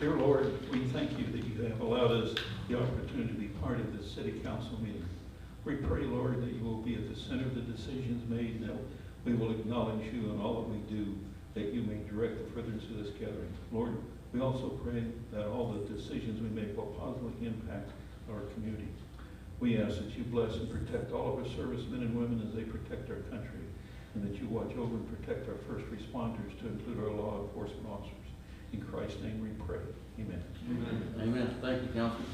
Dear Lord, we thank you that you have allowed us the opportunity to be part of this city council meeting. We pray, Lord, that you will be at the center of the decisions made, and that we will acknowledge you in all that we do, that you may direct the furtherance of this gathering. Lord, we also pray that all the decisions we make will positively impact our community. We ask that you bless and protect all of our servicemen and women as they protect our country, and that you watch over and protect our first responders, to include our law enforcement officers. In Christ's name we pray. Amen. Amen. Amen. Thank you, Council.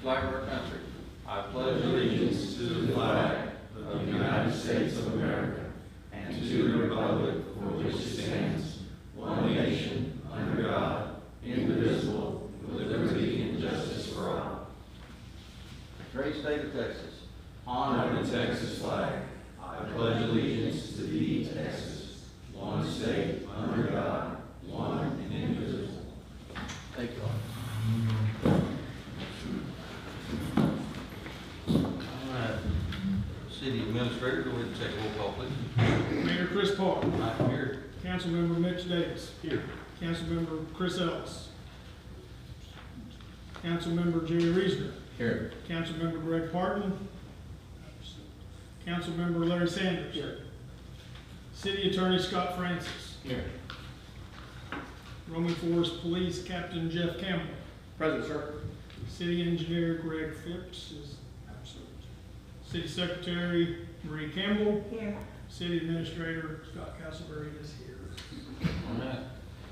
Flag of our country. I pledge allegiance to the flag of the United States of America and to the republic for which it stands, one nation, under God, indivisible, with liberty and justice for all. Great state of Texas. Honor the Texas flag. I pledge allegiance to thee, Texas, one state, under God, one and indivisible. Thank you all. All right. City Administrator, go ahead and take roll call, please. Mayor Chris Park. Not here. Councilmember Mitch Davis. Here. Councilmember Chris Ellis. Councilmember Jerry Reesner. Here. Councilmember Greg Parton. Councilmember Larry Sanders. Here. City Attorney Scott Francis. Here. Roman Forest Police Captain Jeff Campbell. Present, sir. City Engineer Greg Phipps is absent. City Secretary Marie Campbell. Here. City Administrator Scott Castleberry is here. All right.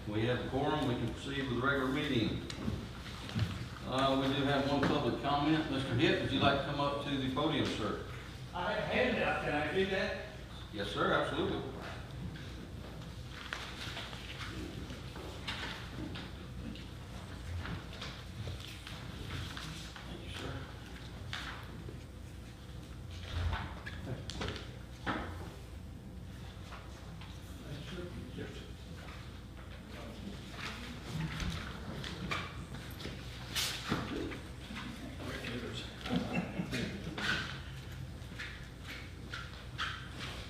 We have a quorum. We can proceed with the regular meeting. We do have one public comment. Mr. Hitt, would you like to come up to the podium, sir? I have a handout, can I do that? Yes, sir, absolutely. Thank you, sir.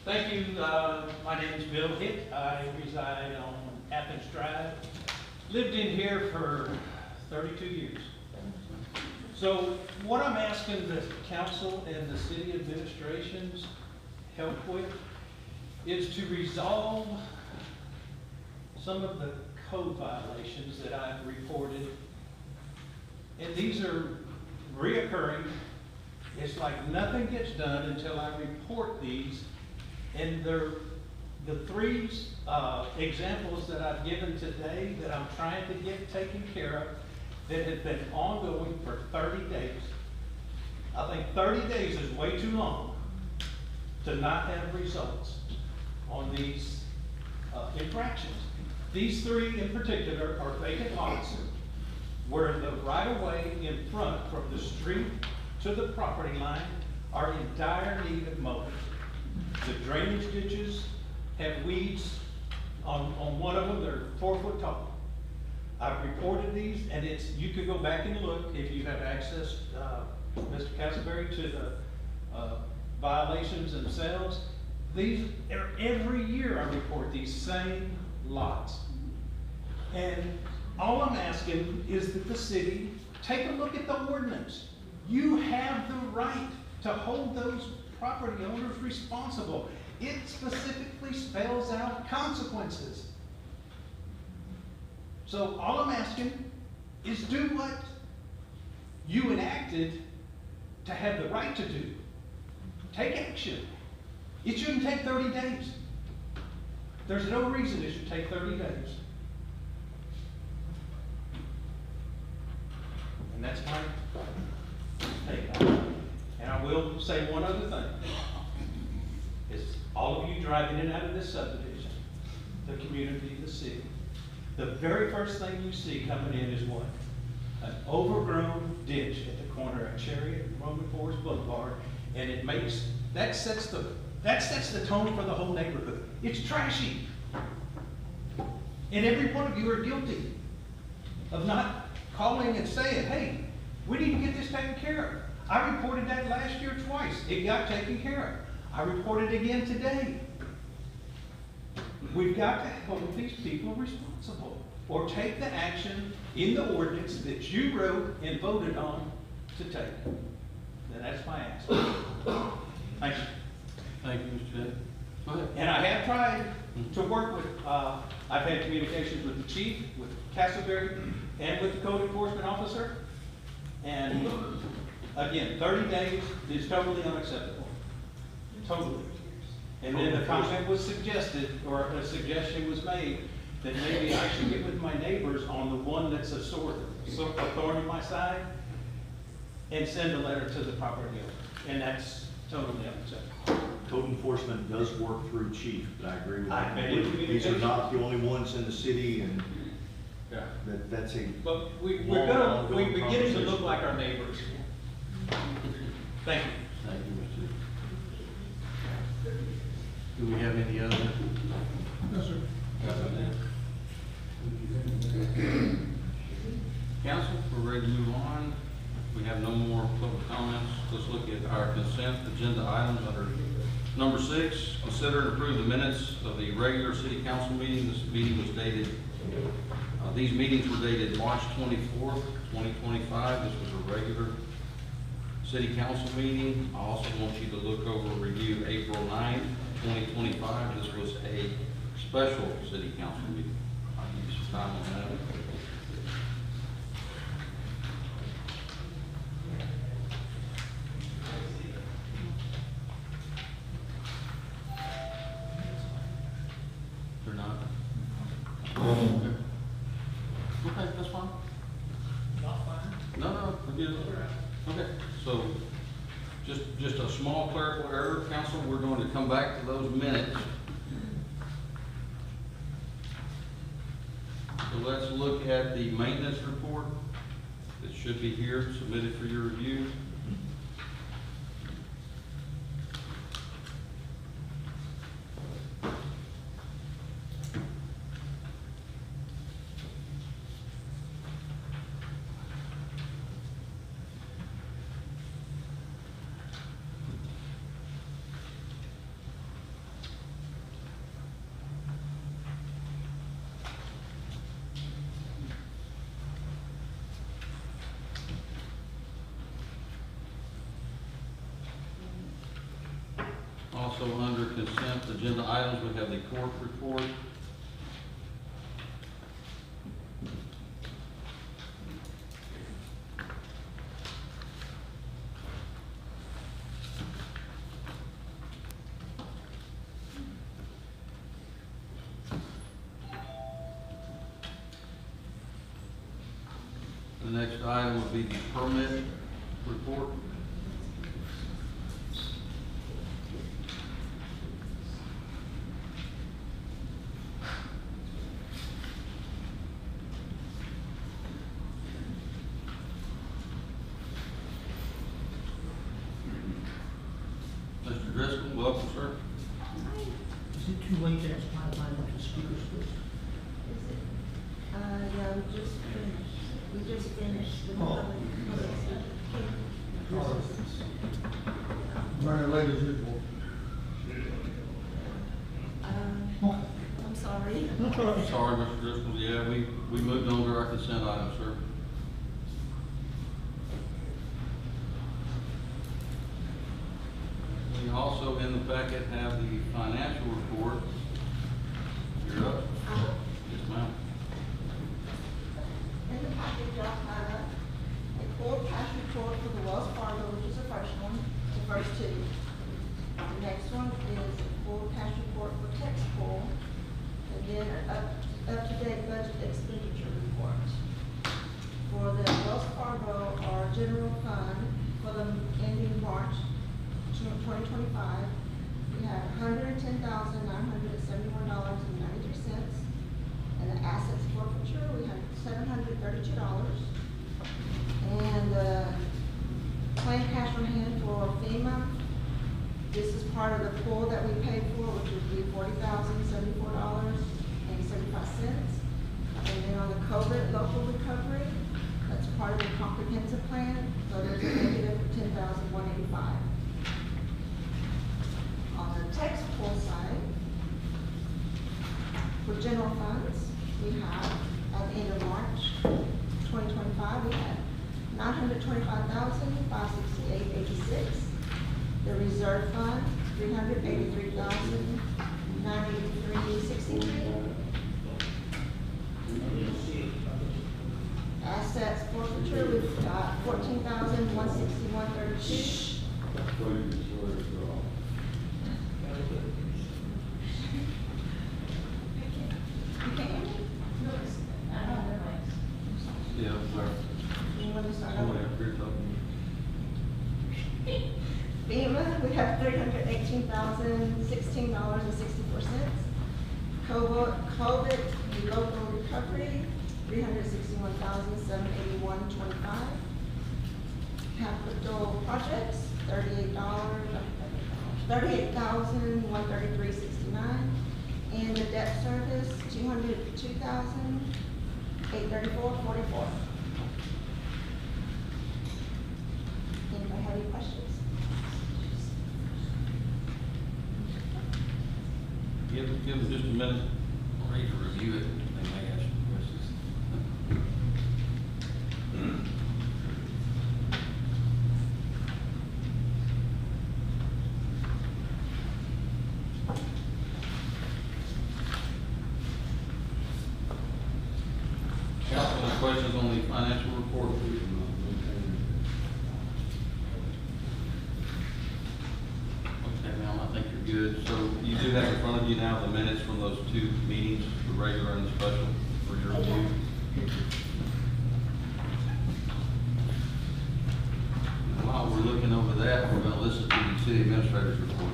Thank you. My name is Bill Hitt. I reside on Athens Drive. Lived in here for 32 years. So what I'm asking the council and the city administration's help with is to resolve some of the code violations that I've reported. And these are reoccurring. It's like nothing gets done until I report these. And they're the three examples that I've given today that I'm trying to get taken care of that have been ongoing for 30 days. I think 30 days is way too long to not have results on these infractions. These three in particular are vacant lots where the right-of-way in front from the street to the property line are in dire need of mowing. The drainage ditches have weeds on one of them. They're 4 foot tall. I've reported these, and you could go back and look if you have access, Mr. Castleberry, to the violations themselves. These are every year I report these same lots. And all I'm asking is that the city take a look at the ordinance. You have the right to hold those property owners responsible. It specifically spells out consequences. So all I'm asking is do what you enacted to have the right to do. Take action. It shouldn't take 30 days. There's no reason it should take 30 days. And that's my take on it. And I will say one other thing. Is all of you driving in and out of this subdivision, the community, the city, the very first thing you see coming in is what? An overgrown ditch at the corner of Chariot and Roman Forest Boulevard, and that sets the tone for the whole neighborhood. It's trashy. And every one of you are guilty of not calling and saying, hey, we need to get this taken care of. I reported that last year twice. It got taken care of. I reported again today. we've got to hold these people responsible, or take the action in the ordinance that you wrote and voted on to take. And that's my ask. Thank you. Thank you, Mr. Hitt. Go ahead. And I have tried to work with, I've had communications with the chief, with Castleberry, and with the code enforcement officer. And again, 30 days is totally unacceptable. Totally. And then a comment was suggested, or a suggestion was made, that maybe I should get with my neighbors on the one that's a thorn in my side, and send a letter to the property owner. And that's totally unacceptable. Code enforcement does work through chief, but I agree with I've been in that. These are communication. not the only ones in the city, and Yeah. that's a, But we're Long beginning to look conversation. like our neighbors. Thank you. Thank you, Mr. Hitt. Do we have any other? No, sir. Council, we're ready to move on. We have no more public comments. Let's look at our consent agenda items under number 6. Consider and approve the minutes of the regular city council meeting. This meeting was dated, these meetings were dated March 24th, 2025. This was a regular city council meeting. I also want you to look over and review April 9th, 2025. This was a special city council meeting. I'll give you some time on that. They're not? Okay, that's fine. Not fine. No, we're good. Okay, so just a small clerical error, council. We're going to come back to those minutes. So let's look at the maintenance report. It should be here, submitted for your review. Also under consent agenda items, we have the court report. The next item would be the permit report. Mr. Driscoll, welcome, sir. Is it too late to ask my line with the speakers first? Yeah, we just finished. We just finished the Oh. Very late as usual. Okay. I'm sorry. That's all right. Sorry, Mr. Driscoll, yeah, we moved on to our consent item, sir. We also in the packet have the financial report. You're up. Yes, ma'am. In the package, y'all have a full cash report for the Wells Fargo, which is the first one, the first two. The next one is a full cash report for tax pool, and then an up-to-date budget expenditure report. For the Wells Fargo, our general fund, for the ending March 2025, we have $110,971.93. And the assets forfeiture, we have $732. And the claim cash on hand for FEMA, this is part of the pool that we paid for, which would be $40,074.75. And then on the COVID local recovery, that's part of the comprehensive plan, so there's a negative of $10,185. On the tax pool side, have, at the end of March 2025, we had $925,568.86. The reserve fund, $383,983.63. Assets forfeiture, we've got $14,161.32. You can't hear me? Yeah, sorry. You want to start Somebody over? up here talking. FEMA, we have $318,016.64. COVID local recovery, $361,781.25. Capital projects, $38,133.69. And the debt service, $202,834.44. Anybody have any questions? Give them just a minute, I'll read to review it, they may ask you questions. Council, any questions on the financial report? Okay, ma'am, I think you're good. So you do have in front of you now the minutes from those two meetings, the regular and the special, for your review. And while we're looking over that, we're going to listen to the city administrator's report.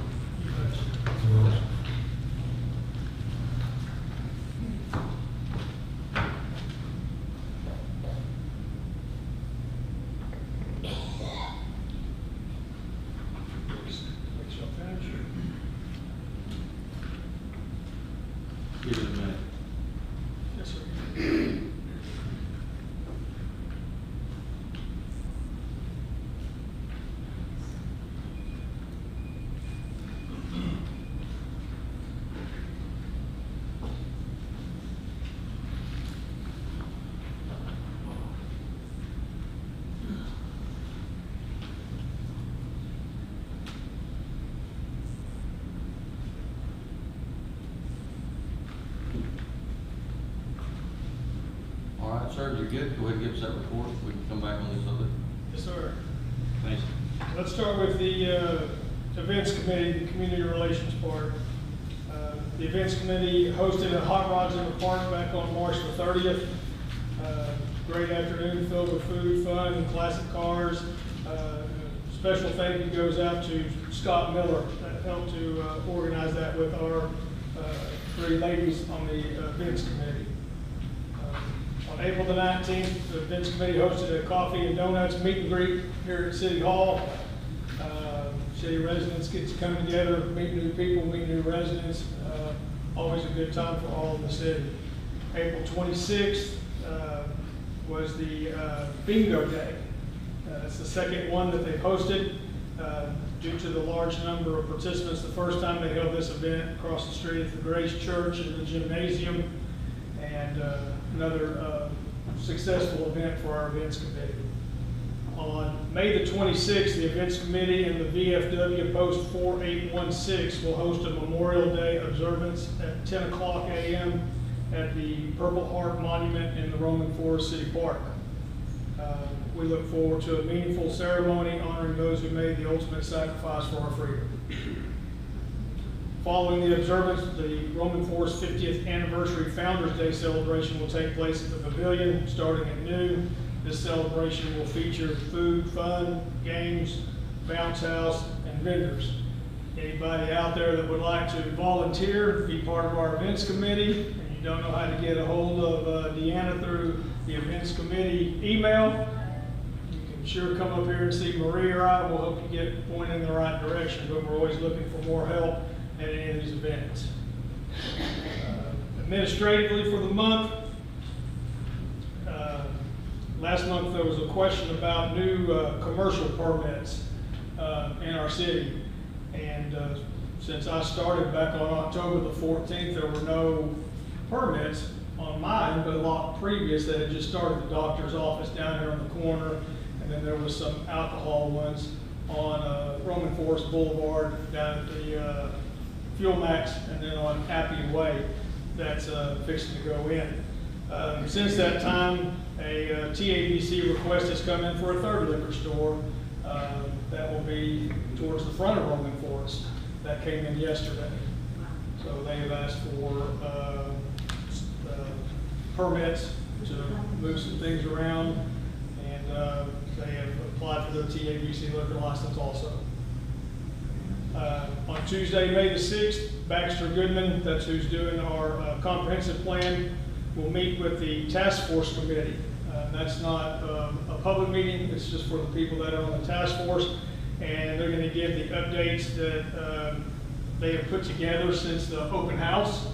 Give it a minute. Yes, sir. All right, sir, you're good. Go ahead and give us that report. We can come back on this other. Yes, sir. Thanks. Let's start with the events committee, the community relations part. The events committee hosted a Hot Rods in the Park back on March the 30th. Great afternoon filled with food, fun, and classic cars. Special thank you goes out to Scott Miller that helped to organize that with our three ladies on the events committee. On April the 19th, the events committee hosted a coffee and donuts meet and greet here at City Hall. City residents get to come together, meet new people, meet new residents. Always a good time for all of the city. April 26th was the bingo day. It's the second one that they've hosted. Due to the large number of participants, the first time they held this event across the street at the Grace Church in the gymnasium. And another successful event for our events committee. On May the 26th, the events committee and the VFW Post 4816 will host a Memorial Day observance at 10 o'clock a.m. at the Purple Heart Monument in the Roman Forest City Park. We look forward to a meaningful ceremony honoring those who made the ultimate sacrifice for our freedom. Following the observance, the Roman Forest 50th Anniversary Founders Day celebration will take place at the Pavilion starting at noon. This celebration will feature food, fun, games, bounce house, and vendors. Anybody out there that would like to volunteer, be part of our events committee, and you don't know how to get a hold of Deanna through the events committee email, you can sure come up here and see Marie or I. We'll help you get pointed in the right direction, but we're always looking for more help at any of these events. Administratively for the month, last month there was a question about new commercial permits in our city. And since I started back on October the 14th, there were no permits. on mine, but a lot previous that had just started the doctor's office down here on the corner. And then there was some alcohol ones on Roman Forest Boulevard down at the Fuel Max, and then on Appian Way that's fixing to go in. Since that time, a TABC request has come in for a third liquor store that will be towards the front of Roman Forest. That came in yesterday. So they have asked for permits to move some things around, and they have applied for their TABC liquor license also. On Tuesday, May the 6th, Baxter Goodman, that's who's doing our comprehensive plan, will meet with the task force committee. That's not a public meeting, it's just for the people that are on the task force, and they're going to give the updates that they have put together since the open house.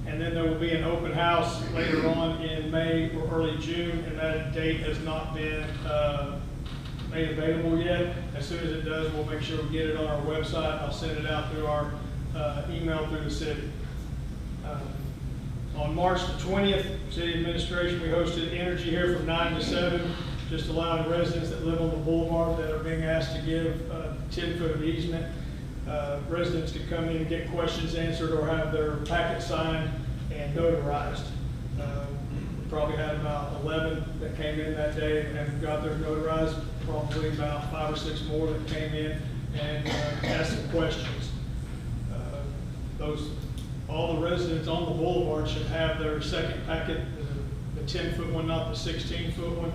And then there will be an open house later on in May or early June, and that date has not been made available yet. As soon as it does, we'll make sure we get it on our website. I'll send it out through our email through the city. On March the 20th, city administration, we hosted energy here from 9 to 7, just allowing residents that live on the boulevard that are being asked to give 10-foot of easement. Residents could come in and get questions answered or have their packet signed and notarized. We probably had about 11 that came in that day and got their notarized, probably about 5 or 6 more that came in and asked some questions. All the residents on the boulevard should have their second packet, the 10-foot one, not the 16-foot one.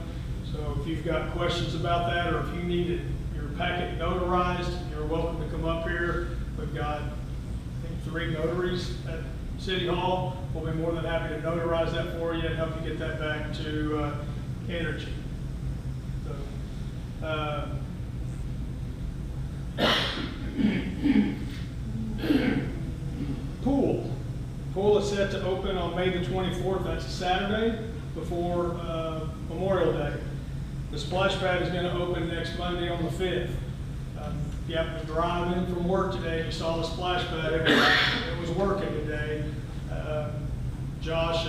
So if you've got questions about that, or if you need your packet notarized, you're welcome to come up here. We've got, I think, 3 notaries at City Hall. We'll be more than happy to notarize that for you and help you get that back to Energy. Pool is set to open on May the 24th. That's a Saturday before Memorial Day. The splash pad is going to open next Monday on the 5th. If you happen to drive in from work today, you saw the splash pad. It was working today. Josh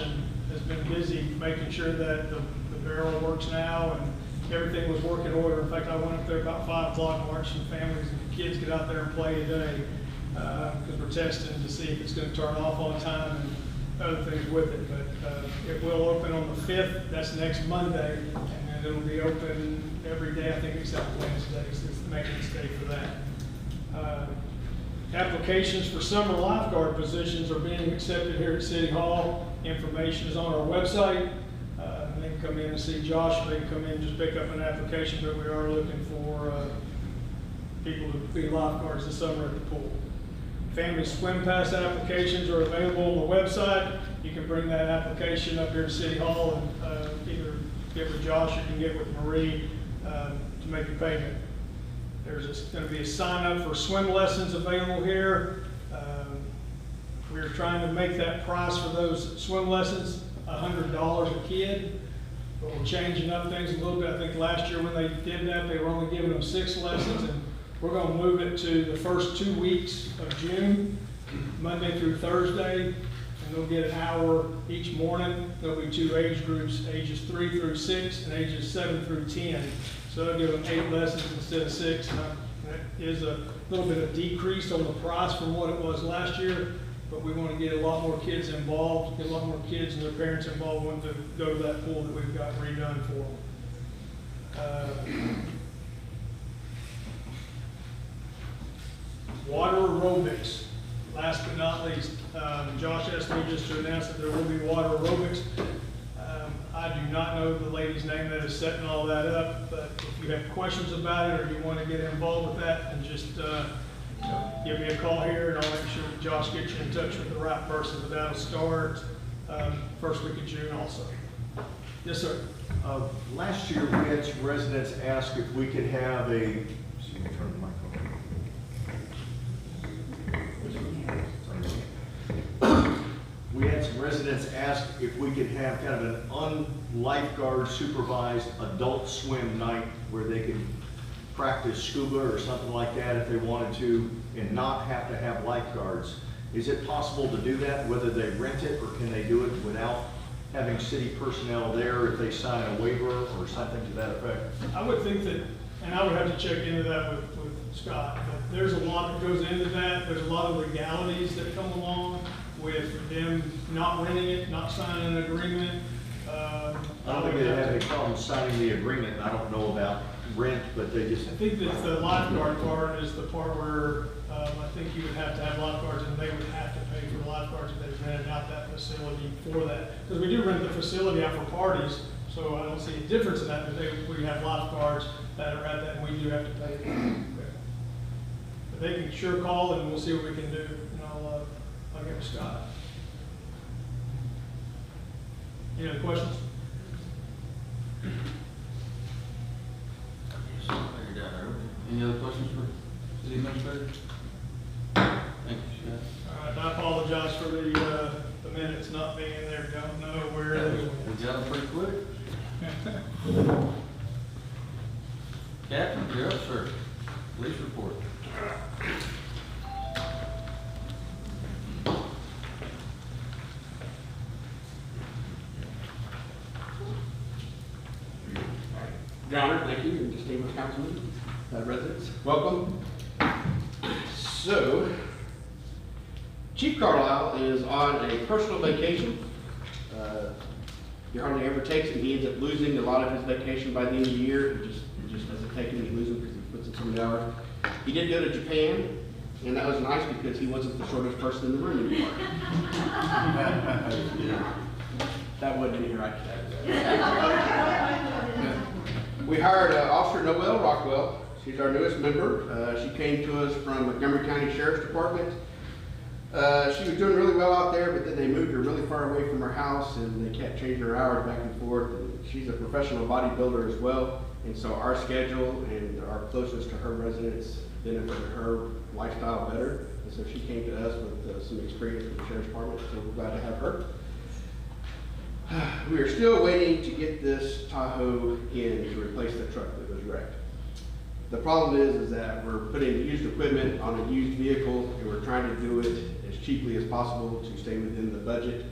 has been busy making sure that the barrel works now and everything was working order. In fact, I went up there about 5 o'clock and watched some families and kids get out there and play today. Because we're testing to see if it's going to turn off on time and other things with it. But it will open on the 5th, that's next Monday, and then it'll be open every day, I think, except Wednesday, so it's maintenance day for that. Applications for summer lifeguard positions are being accepted here at City Hall. Information is on our website. They can come in and see Josh, or they can come in and just pick up an application, but we are looking for people to be lifeguards this summer at the pool. Family swim pass applications are available on the website. You can bring that application up here to City Hall and either get with Josh or you can get with Marie to make a payment. There's going to be a sign up for swim lessons available here. We're trying to make that price for those swim lessons $100 a kid, but we're changing up things a little bit. I think last year when they did that, they were only giving them 6 lessons, and we're going to move it to the first 2 weeks of June, Monday through Thursday, and they'll get an hour each morning. There'll be 2 age groups, ages 3 through 6 and ages 7 through 10. So they'll give them 8 lessons instead of 6. And that is a little bit of decrease on the price from what it was last year, but we want to get a lot more kids involved, get a lot more kids and their parents involved wanting to go to that pool that we've got redone for them. Water aerobics, last but not least. Josh asked me just to announce that there will be water aerobics. I do not know the lady's name that is setting all that up, but if you have questions about it or you want to get involved with that, then just give me a call here and I'll make sure that Josh gets you in touch with the right person. But that'll start first week of June also. Yes, sir. Last year, we had some residents ask if we could have a, turn the mic on. We had some residents ask if we could have kind of an unlifeguard supervised adult swim night where they could practice scuba or something like that if they wanted to and not have to have lifeguards. Is it possible to do that, whether they rent it or can they do it without having city personnel there if they sign a waiver or something to that effect? I would think that, and I would have to check into that with Scott, but there's a lot that goes into that. There's a lot of legalities that come along with them not renting it, not signing an agreement. I don't think they have any problem signing the agreement. I don't know about rent, but they just. I think that the lifeguard part is the part where, I think you would have to have lifeguards and they would have to pay for the lifeguards if they rented out that facility for that. Because we do rent the facility out for parties, so I don't see a difference in that, but we have lifeguards that are at that and we do have to pay. But they can sure call and we'll see what we can do, and I'll get with Scott. Any other questions? Any other questions for city administrator? Thank you, Scott. All right, and I apologize for the minutes not being there, don't know where they went. We got them pretty quick. Captain, you're up, sir. Police report. Your Honor, thank you, and distinguished councilmen, residents, welcome. So, Chief Carlisle is on a personal vacation. He hardly ever takes it. He ends up losing a lot of his vacation by the end of the year. He just doesn't take it, he loses it because he puts in so many hours. He did go to Japan, and that was nice because he wasn't the shortest person in the room anymore. That wasn't in here, I could have. We hired Officer Noelle Rockwell. She's our newest member. She came to us from Montgomery County Sheriff's Department. She was doing really well out there, but then they moved her really far away from her house, and they kept changing her hours back and forth. And she's a professional bodybuilder as well, and so our schedule and our closeness to her residents benefited her lifestyle better. And so she came to us with some experience with the Sheriff's Department, so we're glad to have her. We are still waiting to get this Tahoe in to replace the truck that was wrecked. The problem is that we're putting used equipment on a used vehicle, and we're trying to do it as cheaply as possible to stay within the budget.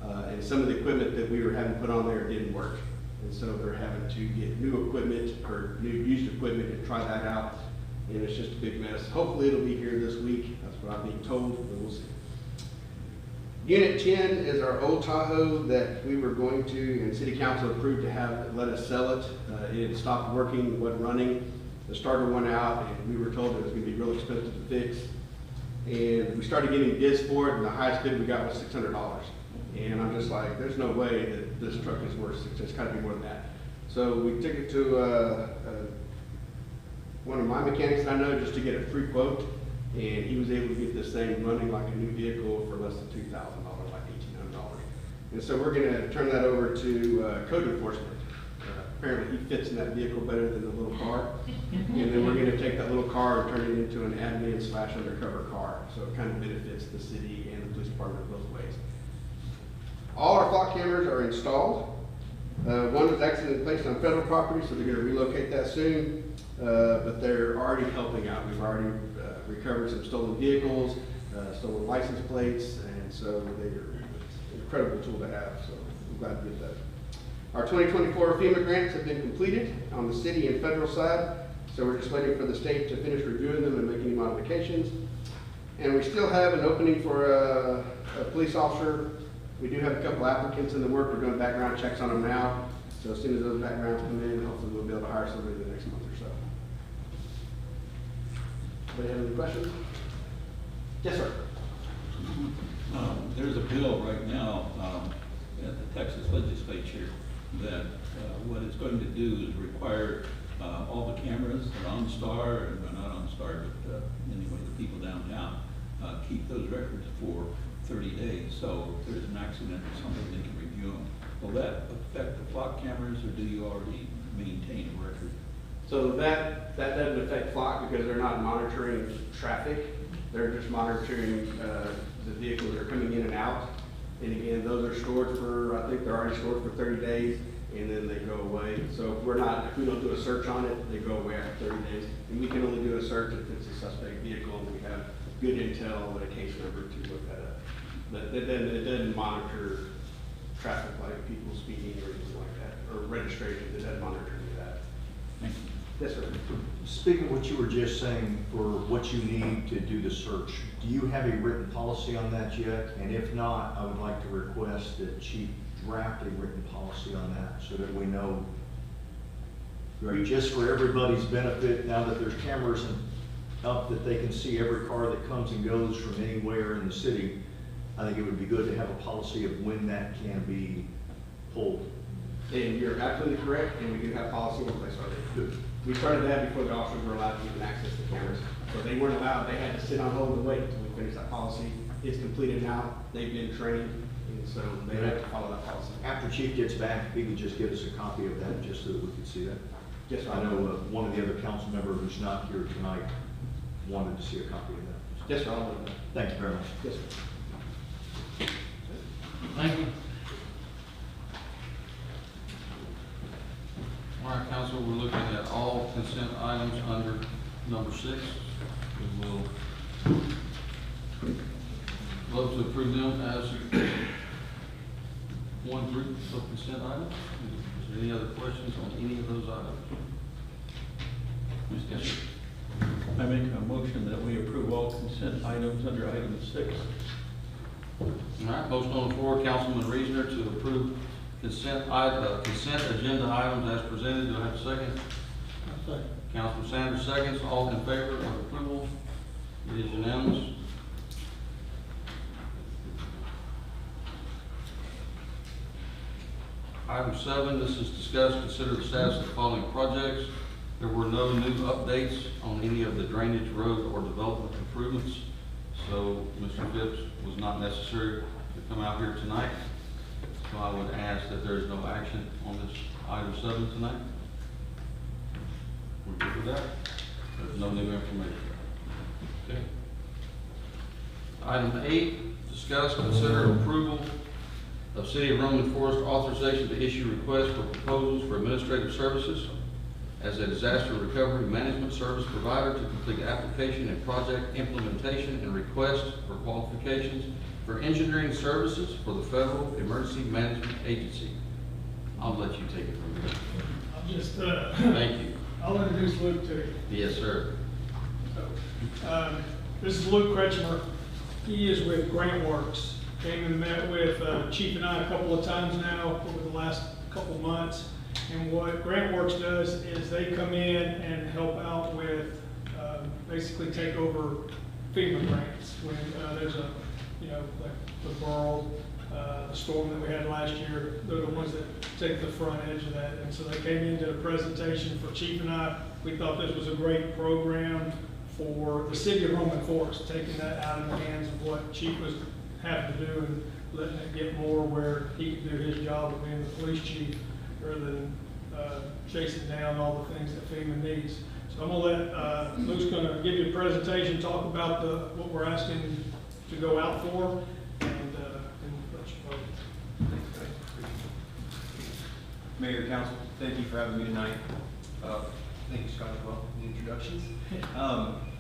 And some of the equipment that we were having put on there didn't work. And so they're having to get new equipment or new used equipment and try that out. And it's just a big mess. Hopefully it'll be here this week. That's what I'm being told, but we'll see. Unit 10 is our old Tahoe that we were going to, and City Council approved to have, let us sell it. It had stopped working, it wasn't running. The starter went out, and we were told it was going to be real expensive to fix. And we started getting bids for it, and the highest bid we got was $600. And I'm just like, there's no way that this truck is worth $600. It's got to be more than that. So we took it to one of my mechanics that I know just to get a free quote. And he was able to get this thing running like a new vehicle for less than $2,000, like $1,800. And so we're going to turn that over to code enforcement. Apparently he fits in that vehicle better than the little car. And then we're going to take that little car and turn it into an admin / undercover car. So it kind of benefits the city and the police department both ways. All our flock cameras are installed. One was accidentally placed on federal property, so they're going to relocate that soon. But they're already helping out. We've already recovered some stolen vehicles, stolen license plates, and so they're an incredible tool to have, so I'm glad to get that. Our 2024 FEMA grants have been completed on the city and federal side, so we're just waiting for the state to finish reviewing them and make any modifications. And we still have an opening for a police officer. We do have a couple applicants in the work. We're doing background checks on them now, so as soon as those backgrounds come in, hopefully we'll be able to hire somebody the next month or so. Anybody have any questions? Yes, sir. There's a bill right now at the Texas legislature that what it's going to do is require all the cameras that are on Star, and not on Star, but anyway, the people downtown, keep those records for 30 days. So if there's an accident or something, they can review them. Will that affect the flock cameras, or do you already maintain a record? So that doesn't affect flock because they're not monitoring traffic. They're just monitoring the vehicles that are coming in and out. And again, those are stored for, I think they're already stored for 30 days, and then they go away. So if we don't do a search on it, they go away after 30 days. And we can only do a search if it's a suspect vehicle and we have good intel and a case number to look that up. But it doesn't monitor traffic like people speeding or anything like that, or registration, it doesn't monitor any of that. Thank you. Yes, sir. Speaking of what you were just saying for what you need to do the search, do you have a written policy on that yet? And if not, I would like to request that Chief draft a written policy on that so that we know, just for everybody's benefit, now that there's cameras up that they can see every car that comes and goes from anywhere in the city, I think it would be good to have a policy of when that can be pulled. And you're absolutely correct, and we do have policy in place already. Good. We started that before the officers were allowed to even access the cameras. So they weren't allowed, they had to sit on hold and wait until we finished that policy. It's completed now, they've been trained, and so they have to follow that policy. After Chief gets back, if he could just give us a copy of that, just so that we can see that. Yes, sir. I know one of the other council members who's not here tonight wanted to see a copy of that. Yes, sir, I'll do that. Thank you very much. Yes, sir. Thank you. All right, council, we're looking at all consent items under number 6. We will vote to approve them as one group of consent items. Is there any other questions on any of those items? Ms. Kessler? I make a motion that we approve all consent items under item 6. All right, motion on the floor, Councilman Reasoner, to approve consent agenda items as presented. Do I have a second? Second. Councilman Sanders seconds. All in favor of approval? It is unanimous. Item 7, this is discuss, consider the status of the following projects. There were no new updates on any of the drainage, road, or development improvements. So Mr. Phipps was not necessary to come out here tonight. So I would ask that there is no action on this item 7 tonight. We're good with that? There's no new information. Okay. Item 8, discuss, consider approval of City of Roman Forest authorization to issue requests for proposals for administrative services as a disaster recovery management service provider to complete application and project implementation and request for qualifications for engineering services for the Federal Emergency Management Agency. I'll let you take it from here. I'll just, Thank you. I'll introduce Luke to you. Yes, sir. This is Luke Kretschmer. He is with Grant Works. Came and met with Chief and I a couple of times now over the last couple of months. And what Grant Works does is they come in and help out with, basically take over FEMA grants. When there's a, like the Burl, the storm that we had last year, they're the ones that take the front edge of that. And so they came in, did a presentation for Chief and I. We thought this was a great program for the City of Roman Forest, taking that out of the hands of what Chief was having to do and letting it get more where he could do his job of being the police chief rather than chasing down all the things that FEMA needs. So I'm gonna let, Luke's gonna give you a presentation, talk about what we're asking to go out for, and let you vote. Mayor, Council, thank you for having me tonight. Thank you, Scott, as well, for the introductions.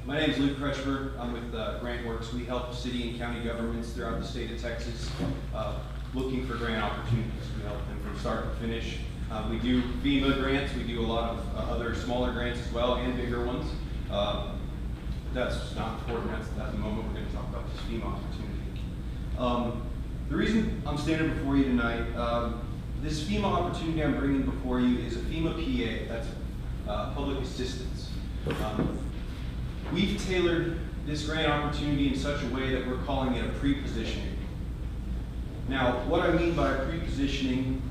My name is Luke Kretschmer. I'm with Grant Works. We help city and county governments throughout the state of Texas looking for grant opportunities. We help them from start to finish. We do FEMA grants. We do a lot of other smaller grants as well and bigger ones. That's not important. That's at the moment. We're going to talk about this FEMA opportunity. The reason I'm standing before you tonight, this FEMA opportunity I'm bringing before you is a FEMA PA. That's public assistance. We've tailored this grant opportunity in such a way that we're calling it a pre-positioning. Now, what I mean by pre-positioning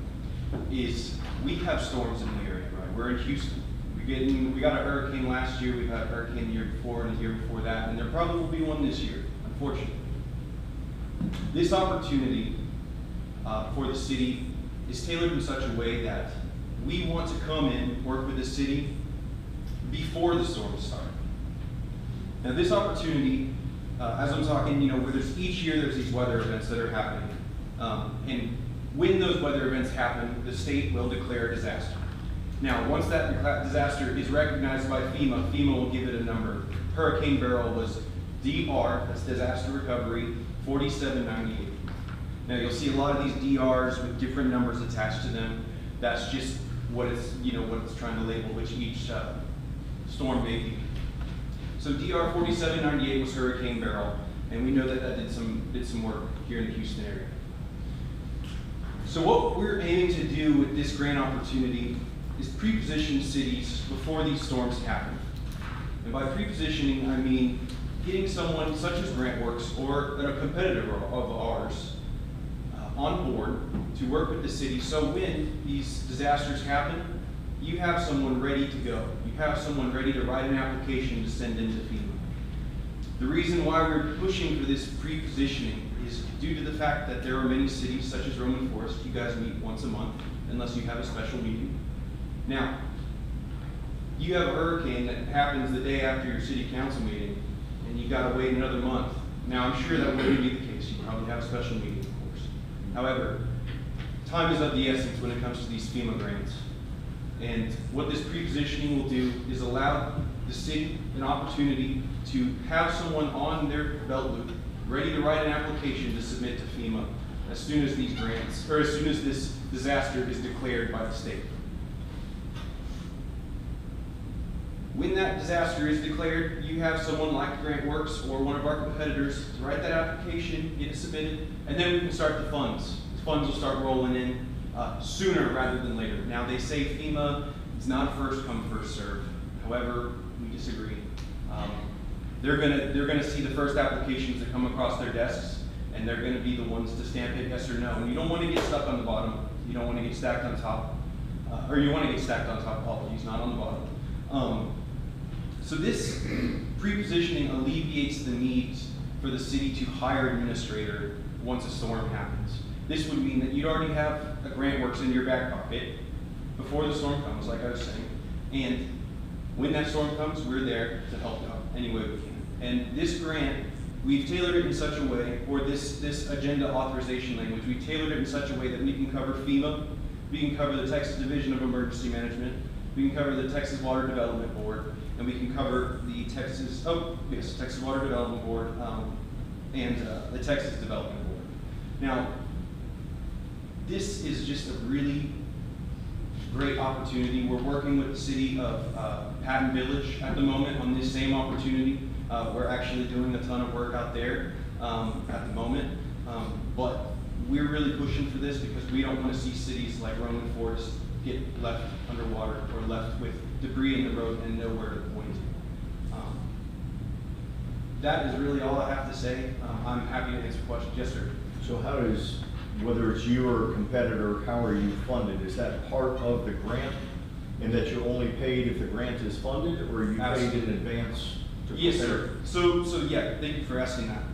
is we have storms in the area, right? We're in Houston. We got a hurricane last year, we've had a hurricane the year before and the year before that, and there probably will be one this year, unfortunately. This opportunity for the city is tailored in such a way that we want to come in, work with the city before the storms start. Now this opportunity, as I'm talking, where each year there's these weather events that are happening. And when those weather events happen, the state will declare a disaster. Now, once that disaster is recognized by FEMA, FEMA will give it a number. Hurricane Beryl was DR, that's disaster recovery, 4798. Now, you'll see a lot of these DRs with different numbers attached to them. That's just what it's, what it's trying to label, which each storm may be. So DR 4798 was Hurricane Beryl, and we know that that did some work here in the Houston area. So what we're aiming to do with this grant opportunity is pre-position cities before these storms happen. And by pre-positioning, I mean getting someone such as GrantWorks or a competitor of ours on board to work with the city, so when these disasters happen, you have someone ready to go. You have someone ready to write an application to send into FEMA. The reason why we're pushing for this pre-positioning is due to the fact that there are many cities, such as Roman Forest, you guys meet once a month, unless you have a special meeting. Now, you have a hurricane that happens the day after your city council meeting, and you gotta wait another month. Now, I'm sure that wouldn't be the case. You probably have a special meeting, of course. However, time is of the essence when it comes to these FEMA grants. And what this pre-positioning will do is allow the city an opportunity to have someone on their belt loop ready to write an application to submit to FEMA as soon as these grants, or as soon as this disaster is declared by the state. When that disaster is declared, you have someone like GrantWorks or one of our competitors to write that application, get it submitted, and then we can start the funds. The funds will start rolling in sooner rather than later. Now, they say FEMA is not a first come, first serve. However, we disagree. They're gonna see the first applications that come across their desks, and they're gonna be the ones to stamp it yes or no. And you don't want to get stuck on the bottom. You don't want to get stacked on top, or you want to get stacked on top. Apologies, not on the bottom. So this pre-positioning alleviates the need for the city to hire an administrator once a storm happens. This would mean that you'd already have a GrantWorks in your back pocket before the storm comes, like I was saying. And when that storm comes, we're there to help out any way we can. And this grant, we've tailored it in such a way, or this agenda authorization language, we've tailored it in such a way that we can cover FEMA, we can cover the Texas Division of Emergency Management, we can cover the Texas Water Development Board, and we can cover the Texas Water Development Board and the Texas Development Board. Now, this is just a really great opportunity. We're working with the city of Patton Village at the moment on this same opportunity. We're actually doing a ton of work out there at the moment, but we're really pushing for this because we don't want to see cities like Roman Forest get left underwater or left with debris in the road and nowhere to point. That is really all I have to say. I'm happy to answer questions. Yes, sir. So how does, whether it's you or a competitor, how are you funded? Is that part of the grant, and that you're only paid if the grant is funded, or are you paid in advance? Yes, sir. So yeah, thank you for asking that.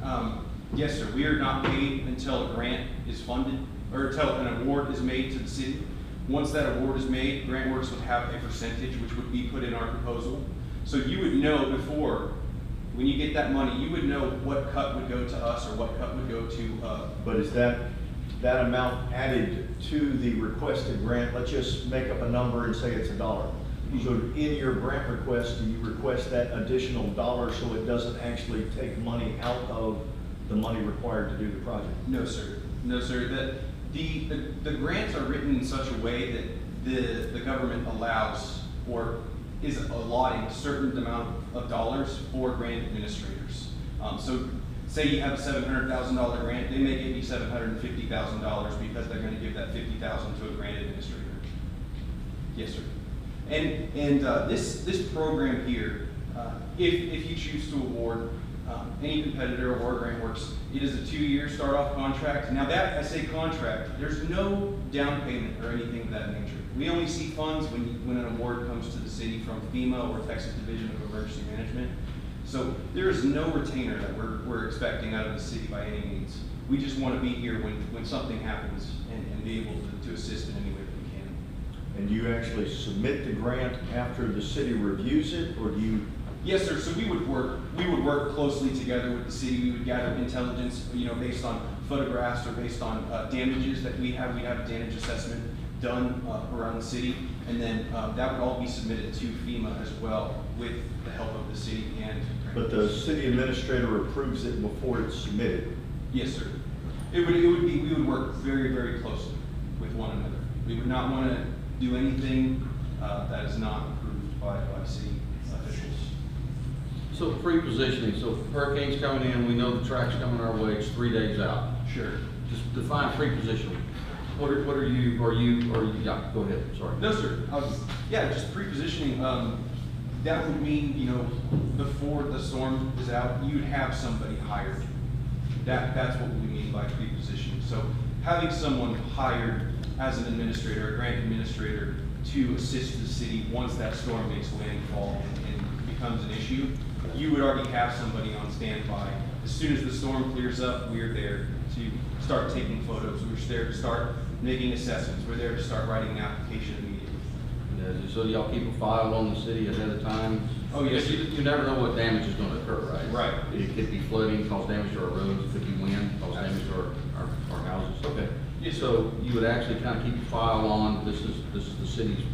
Yes, sir. We are not paid until a grant is funded, or until an award is made to the city. Once that award is made, GrantWorks would have a percentage which would be put in our proposal. So you would know before, when you get that money, you would know what cut would go to us or what cut would go to. But is that amount added to the requested grant? Let's just make up a number and say it's $1. So in your grant request, do you request that additional $1 so it doesn't actually take money out of the money required to do the project? No, sir. No, sir. The grants are written in such a way that the government allows or is allotting a certain amount of dollars for grant administrators. So say you have a $700,000 grant, they may give you $750,000 because they're going to give that $50,000 to a grant administrator. Yes, sir. And this program here, if you choose to award any competitor or GrantWorks, it is a 2-year start-off contract. Now that, I say contract, there's no down payment or anything of that nature. We only see funds when an award comes to the city from FEMA or Texas Division of Emergency Management. So there is no retainer that we're expecting out of the city by any means. We just want to be here when something happens and be able to assist in any way that we can. And do you actually submit the grant after the city reviews it, or do you? Yes, sir. So we would work closely together with the city. We would gather intelligence, based on photographs or based on damages that we have. We'd have a damage assessment done around the city, and then that would all be submitted to FEMA as well with the help of the city and. But the city administrator approves it before it's submitted. Yes, sir. It would be, we would work very, very closely with one another. We would not want to do anything that is not approved by city officials. So pre-positioning, so hurricane's coming in, we know the track's coming our way, it's 3 days out. Sure. Just define pre-positioning. What are you, yeah, go ahead, sorry. No, sir. Yeah, just pre-positioning, that would mean, you know, before the storm is out, you'd have somebody hired. That's what we mean by pre-positioning. So having someone hired as an administrator, a grant administrator, to assist the city once that storm makes landfall and becomes an issue, you would already have somebody on standby. As soon as the storm clears up, we're there to start taking photos. We're there to start making assessments. We're there to start writing an application immediately. Yeah, so y'all keep a file on the city ahead of time? Oh, yes. You never know what damage is gonna occur, right? Right. It could be flooding, cause damage to our roads, it could be wind, cause damage to our houses, okay. Yes, sir. So you would actually kind of keep a file on, this is the city's,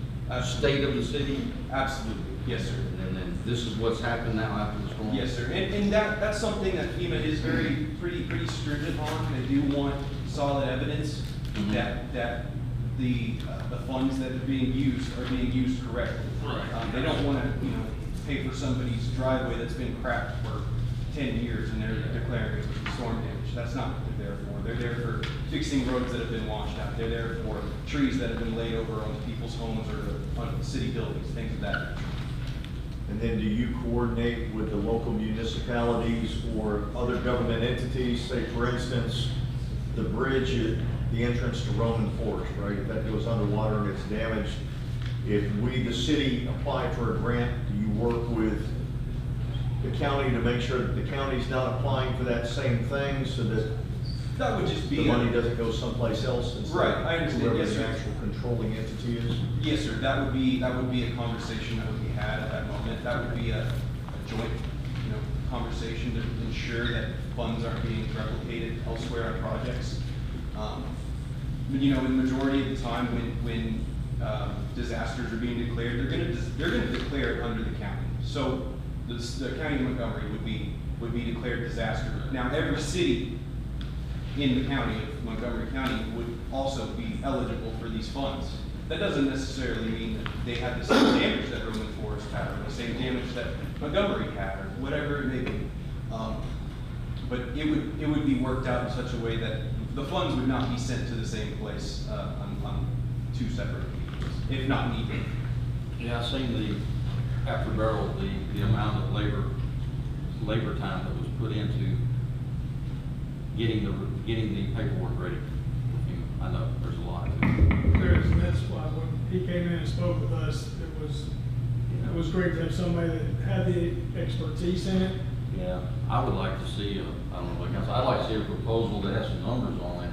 state of the city? Absolutely. Yes, sir. And then this is what's happened now after the storm? Yes, sir. And that's something that FEMA is pretty stringent on. They do want solid evidence Mhm. that the funds that are being used correctly. Right. They don't want to, pay for somebody's driveway that's been cracked for 10 years and they're declaring it was storm damage. That's not what they're there for. They're there for fixing roads that have been washed out. They're there for trees that have been laid over on people's homes or on city buildings, things of that nature. And then do you coordinate with the local municipalities or other government entities? Say, for instance, the bridge at the entrance to Roman Forks, right? If that goes underwater and it's damaged, if we, the city, apply for a grant, do you work with the county to make sure that the county's not applying for that same thing so that That would just be the money doesn't go someplace else instead Right, of I understand. whoever Yes, the sir. actual controlling entity is? Yes, sir. That would be a conversation that would be had at that moment. That would be a joint, conversation to ensure that funds aren't being replicated elsewhere on projects. But, in the majority of the time when disasters are being declared, they're gonna declare it under the county. So the county of Montgomery would be declared disaster. Now, every city in the county of Montgomery County would also be eligible for these funds. That doesn't necessarily mean that they have the same damage that Roman Forest had, or the same damage that Montgomery had, or whatever it may be. But it would be worked out in such a way that the funds would not be sent to the same place on two separate occasions, if not needed. Yeah, I seen after Beryl, the amount of labor time that was put into getting the paperwork ready. I know, there's a lot. And that's why when he came in and spoke with us, it was great to have somebody that had the expertise in it. Yeah, I would like to see, I don't know, I'd like to see a proposal that has some numbers on it.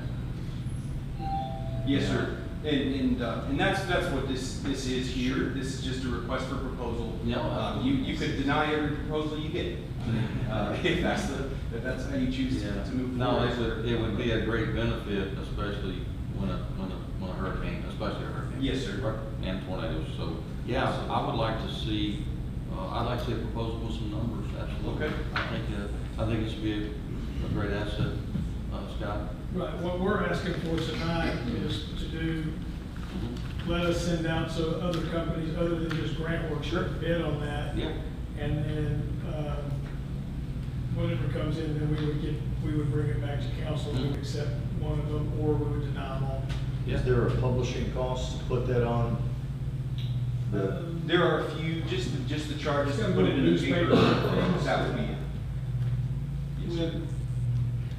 Yes, sir. And that's what this is here. This is just a request for proposal. Yeah. You could deny every proposal you get, if that's how you choose to move No, forward. it would be a great benefit, especially when a hurricane, especially a hurricane. Yes, sir. And tornadoes, so, yeah, I would like to see, I'd like to see a proposal with some numbers, absolutely. Okay. I think it should be a great asset, Scott. Right, what we're asking for tonight is to do, let us send out so other companies, other than just Grant Works, should bid on that. Yeah. And then, whatever comes in, then we would bring it back to council, we would accept one of them, or we would deny them all. Is there a publishing cost to put that on? There are a few, just the charges to Gotta put go it in to a paper. newspaper and things. That would be it. Yes, sir.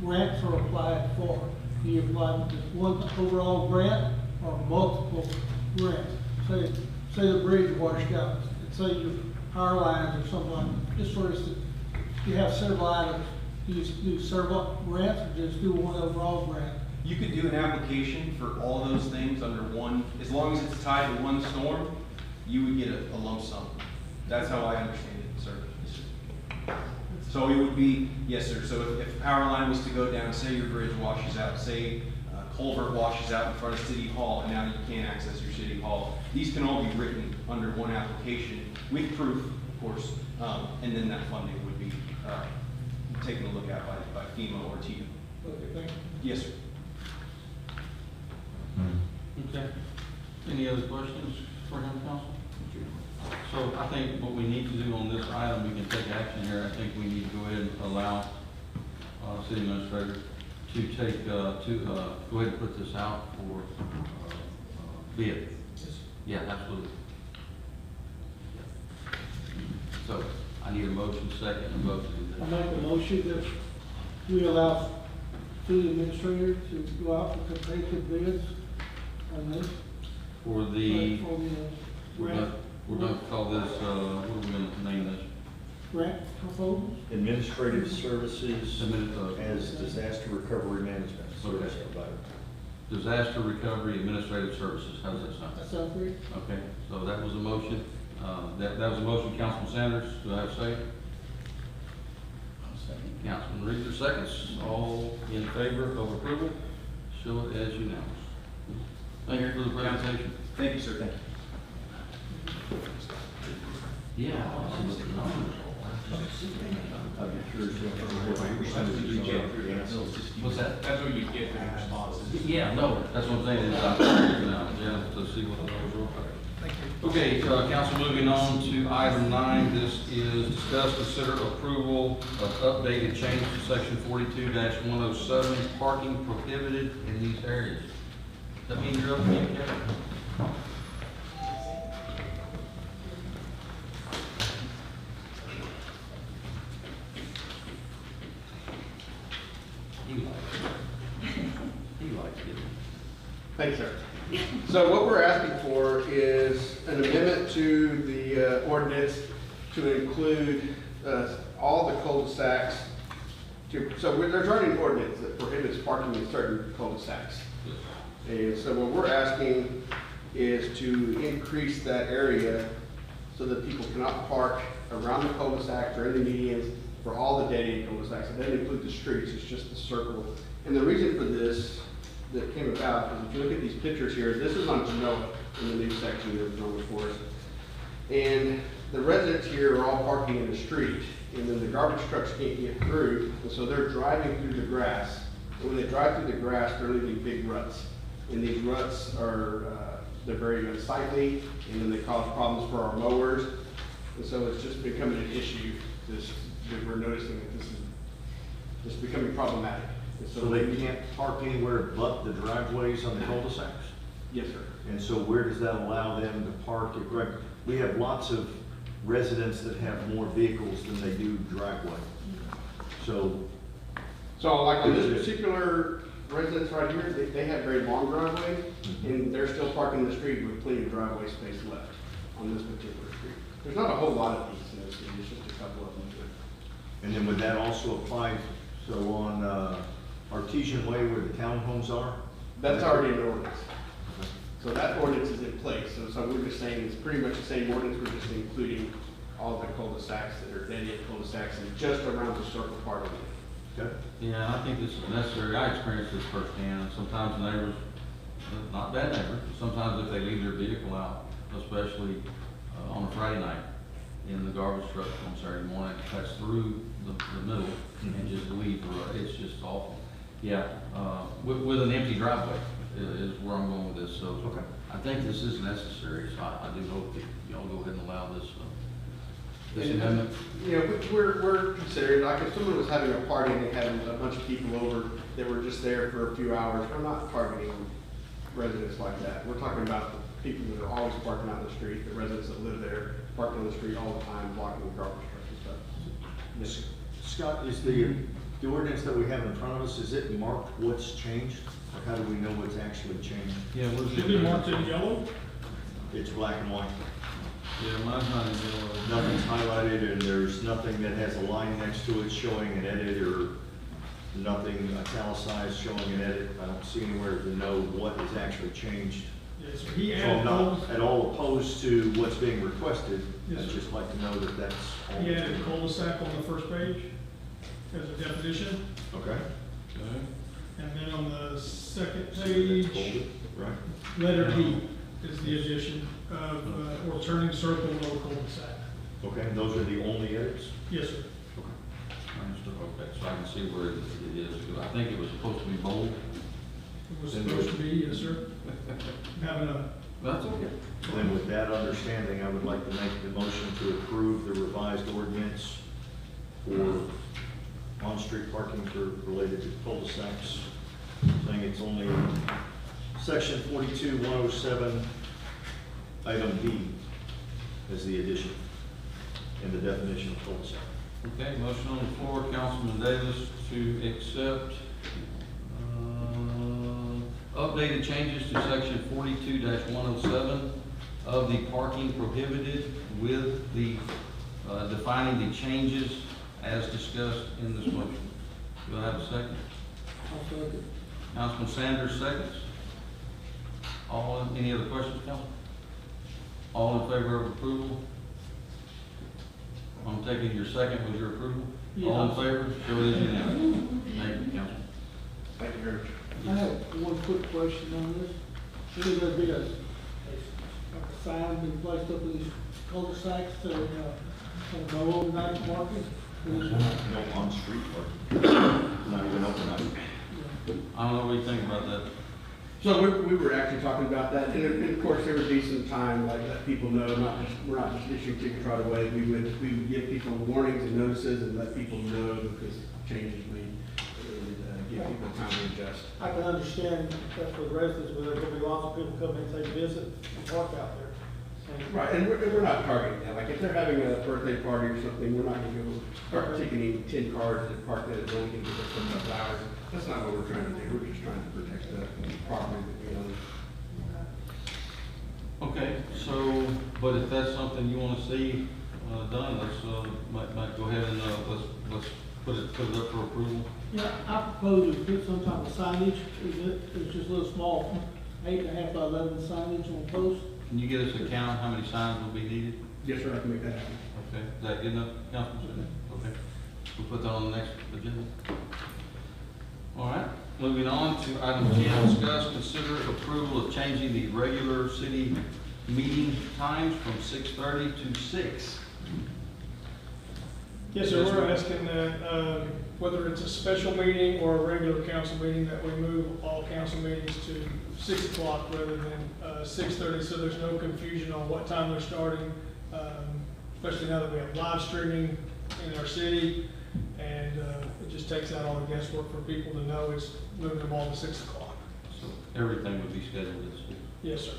When grants are applied for, do you apply with one overall grant or multiple grants? Say the bridge washed out, and say your power lines or something like that. Just for instance, you have several items, do you do several grants or just do one overall grant? You could do an application for all those things under one, as long as it's tied to one storm, you would get a lump sum. That's how I understand it, sir. Yes, sir. So it would be, yes, sir, so if a power line was to go down, say your bridge washes out, say culvert washes out in front of City Hall, and now you can't access your City Hall, these can all be written under one application with proof, of course, and then that funding would be taken a look at by FEMA or TDM. Okay, thank you. Yes, sir. Okay. Any other questions for him, council? So I think what we need to do on this item, we can take action here. I think we need to go ahead and allow, city administrator to take, go ahead and put this out for, bid. Yeah, absolutely. So I need a motion, second, and vote to do I that. make a motion that we allow city administrator to go out for competitive bids on this. For the, For the grant, we're going to call this, what are we going to name this? grant proposals. Administrative services Admin- as disaster recovery management service Okay. provider. Disaster Recovery Administrative Services. How does that sound? That sounds great. Okay, so that was a motion. That was a motion, Councilman Sanders. Do I have a second? Councilman Reeser, seconds. All in favor of approval? Show it as unanimous. Thank you for the presentation. Thank you, sir. Thank you. Yeah. What's that? That's what you get for the responses. Yeah, no, that's what I'm saying, is now, yeah, to see what those are. Thank you. Okay, council, moving on to item 9, this is discuss, consider approval of updated change to section 42-107, parking prohibited in these areas. Does that mean you're up again, Kevin? He likes it. Thank you, sir. So what we're asking for is an amendment to the ordinance to include all the cul-de-sacs. There's already an ordinance that prohibits parking in certain cul-de-sacs. And so what we're asking is to increase that area so that people cannot park around the cul-de-sacs or in the medians for all the dead-end cul-de-sacs. It doesn't include the streets, it's just the circle. And the reason for this that came about is if you look at these pictures here, this is on Genoa in the new section that was on before us. And the residents here are all parking in the street, and then the garbage trucks can't get through, and so they're driving through the grass. And when they drive through the grass, they're leaving big ruts. And these ruts are, they're very unsightly, and then they cause problems for our mowers. And so it's just becoming an issue, that we're noticing that this is becoming problematic. And So they can't park anywhere but the driveways on the cul-de-sacs? Yes, sir. And so where does that allow them to park? We have lots of residents that have more vehicles than they do driveway. So, So like on this particular residence right here, they have very long driveways, and they're still parking in the street with plenty of driveway space left on this particular street. There's not a whole lot of these in the city, it's just a couple of them. and then would that also apply, so on Artesian Way where the townhomes are? That's already an ordinance. So that ordinance is in place, so we're just saying it's pretty much the same ordinance, we're just including all the cul-de-sacs that are dead-end cul-de-sacs and just around the circle part of it. Okay. Yeah, I think this is necessary. I experienced this firsthand. Sometimes neighbors, not bad neighbors, but sometimes if they leave their vehicle out, especially on a Friday night, in the garbage truck on Saturday morning, cuts through the middle and just leave, it's just awful. Yeah, with an empty driveway is where I'm going with this, so. Okay. I think this is necessary, so I do hope that y'all go ahead and allow this, this And, amendment. you know, we're considering, like if someone was having a party and they had a bunch of people over that were just there for a few hours, we're not targeting residents like that. We're talking about the people that are always parking out in the street, the residents that live there, parking on the street all the time, blocking the garbage trucks and stuff. Yes. Scott, is the ordinance that we have in front of us, is it marked what's changed? Or how do we know what's actually changed? Yeah, where's Should be marked in yellow. It's black and white. Yeah, mine's not in yellow. Nothing's highlighted and there's nothing that has a line next to it showing an edit or nothing italicized showing an edit. I don't see anywhere to know what is actually changed. Yes, sir. He So I'm added not those, at all opposed to what's being requested. Yes, I'd sir. just like to know that that's all. he that's added being- cul-de-sac on the first page as a definition. Okay. Okay. And then on the second So that's bolded, page, right? letter D is the addition of, or turning circle or cul-de-sac. Okay, and those are the only edits? Yes, sir. I understand. Okay, so I can see where it is. I think it was supposed to be bold. It was supposed to be, yes, sir. Having a, That's okay. Then with that understanding, I would like to make the motion to approve the revised ordinance for on-street parking for related to cul-de-sacs, saying it's only section 42-107, item B as the addition in the definition of cul-de-sac. Okay, motion on the floor, Councilman Davis, to accept updated changes to section 42-107 of the parking prohibited with the defining the changes as discussed in this motion. Do I have a second? I'll second. Councilman Sanders seconds. Any other questions, Council? All in favor of approval? I'm taking your second was your approval? Yeah. All in favor? Show it as unanimous. Thank you, Council. Thank you very much. I have one quick question on this. Should there be a sign being placed up in these cul-de-sacs to, no overnight parking? No on-street parking, not even overnight. I don't know what you think about that. So we were actually talking about that, and of course, there would be some time, like, let people know, we're not just issuing tickets right away. We would give people warnings and notices and let people know because changes made, and give people time to adjust. I can understand that for the residents, but there's gonna be lots of people come in, take visit, and park out there. And- Right, and we're not targeting that. Like, if they're having a birthday party or something, we're not gonna go start ticketing 10 cars and park that at Lincoln because it's some hours. That's not what we're trying to do. We're just trying to protect the property that we own. Okay, so, but if that's something you want to see done, let's, might go ahead and, let's put it up for approval. Yeah, I propose to put some type of signage, it's just a little small, 8.5 by 11 signage on post. Can you get us a count, how many signs will be needed? Yes, sir, I can make that happen. Okay, is that good enough, Councilman? Okay, we'll put that on the next agenda. All right, moving on to item 10, discuss, consider approval of changing the regular city meeting times from 6:30 to 6. yes, sir, we're asking that, whether it's a special meeting or a regular council meeting, that we move all council meetings to 6 o'clock rather than 6:30, so there's no confusion on what time they're starting, especially now that we have live streaming in our city, and it just takes out all the guesswork for people to know it's moving them all to 6 o'clock. So everything would be scheduled at 6. Yes, sir.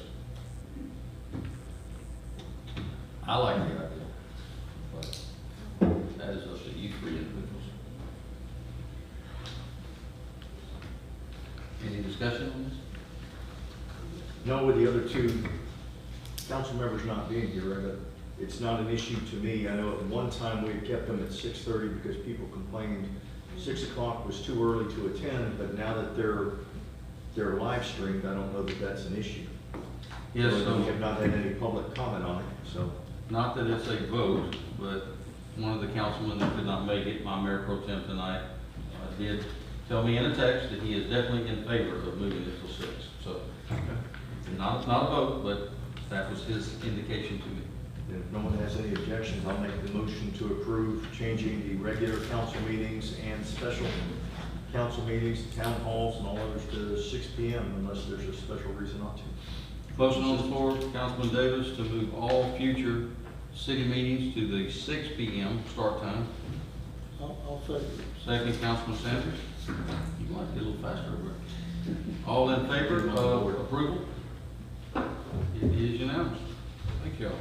I like the idea, but that is up to you three individuals. Any discussion on this? No, with the other two council members not being here, it's not an issue to me. I know at one time we kept them at 6:30 because people complained 6 o'clock was too early to attend, but now that they're live streamed, I don't know that that's an issue. Yes, So we so, have not had any public comment on it, so. not that it's a vote, but one of the councilmen that could not make it, my mayor pro tem tonight, did tell me in a text that he is definitely in favor of moving it till 6. So, not a vote, but that was his indication to me. If no one has any objections, I'll make the motion to approve changing the regular council meetings and special council meetings, town halls and all others to 6 PM unless there's a special reason not to. Motion on the floor, Councilman Davis, to move all future city meetings to the 6 PM start time. I'll second. Second, Councilman Sanders. You might be a little faster over there. All in favor of approval? It is unanimous. Thank you all.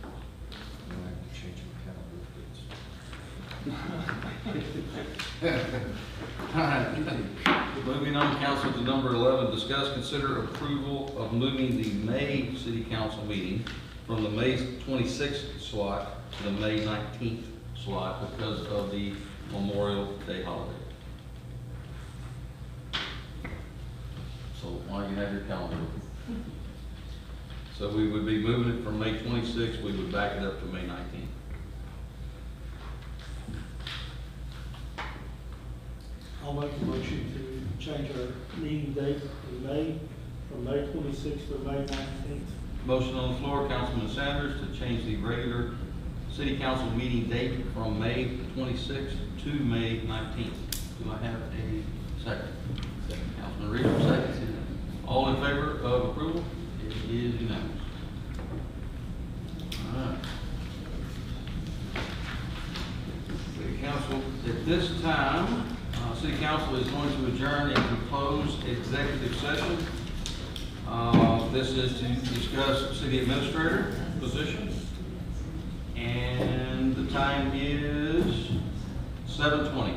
I have to change my calendar. All right. Moving on, council, to number 11, discuss, consider approval of moving the May city council meeting from the May 26th slot to the May 19th slot because of the Memorial Day holiday. So why don't you have your calendar? So we would be moving it from May 26th, we would back it up to May 19th. I'll make a motion to change our meeting date to May, from May 26th to May 19th. Motion on the floor, Councilman Sanders, to change the regular city council meeting date from May 26th to May 19th. Do I have a second? Councilman Reader, second. All in favor of approval? It is unanimous. All right. City Council, at this time, City Council is going to adjourn into closed executive session. This is to discuss city administrator position. And the time is 7:20.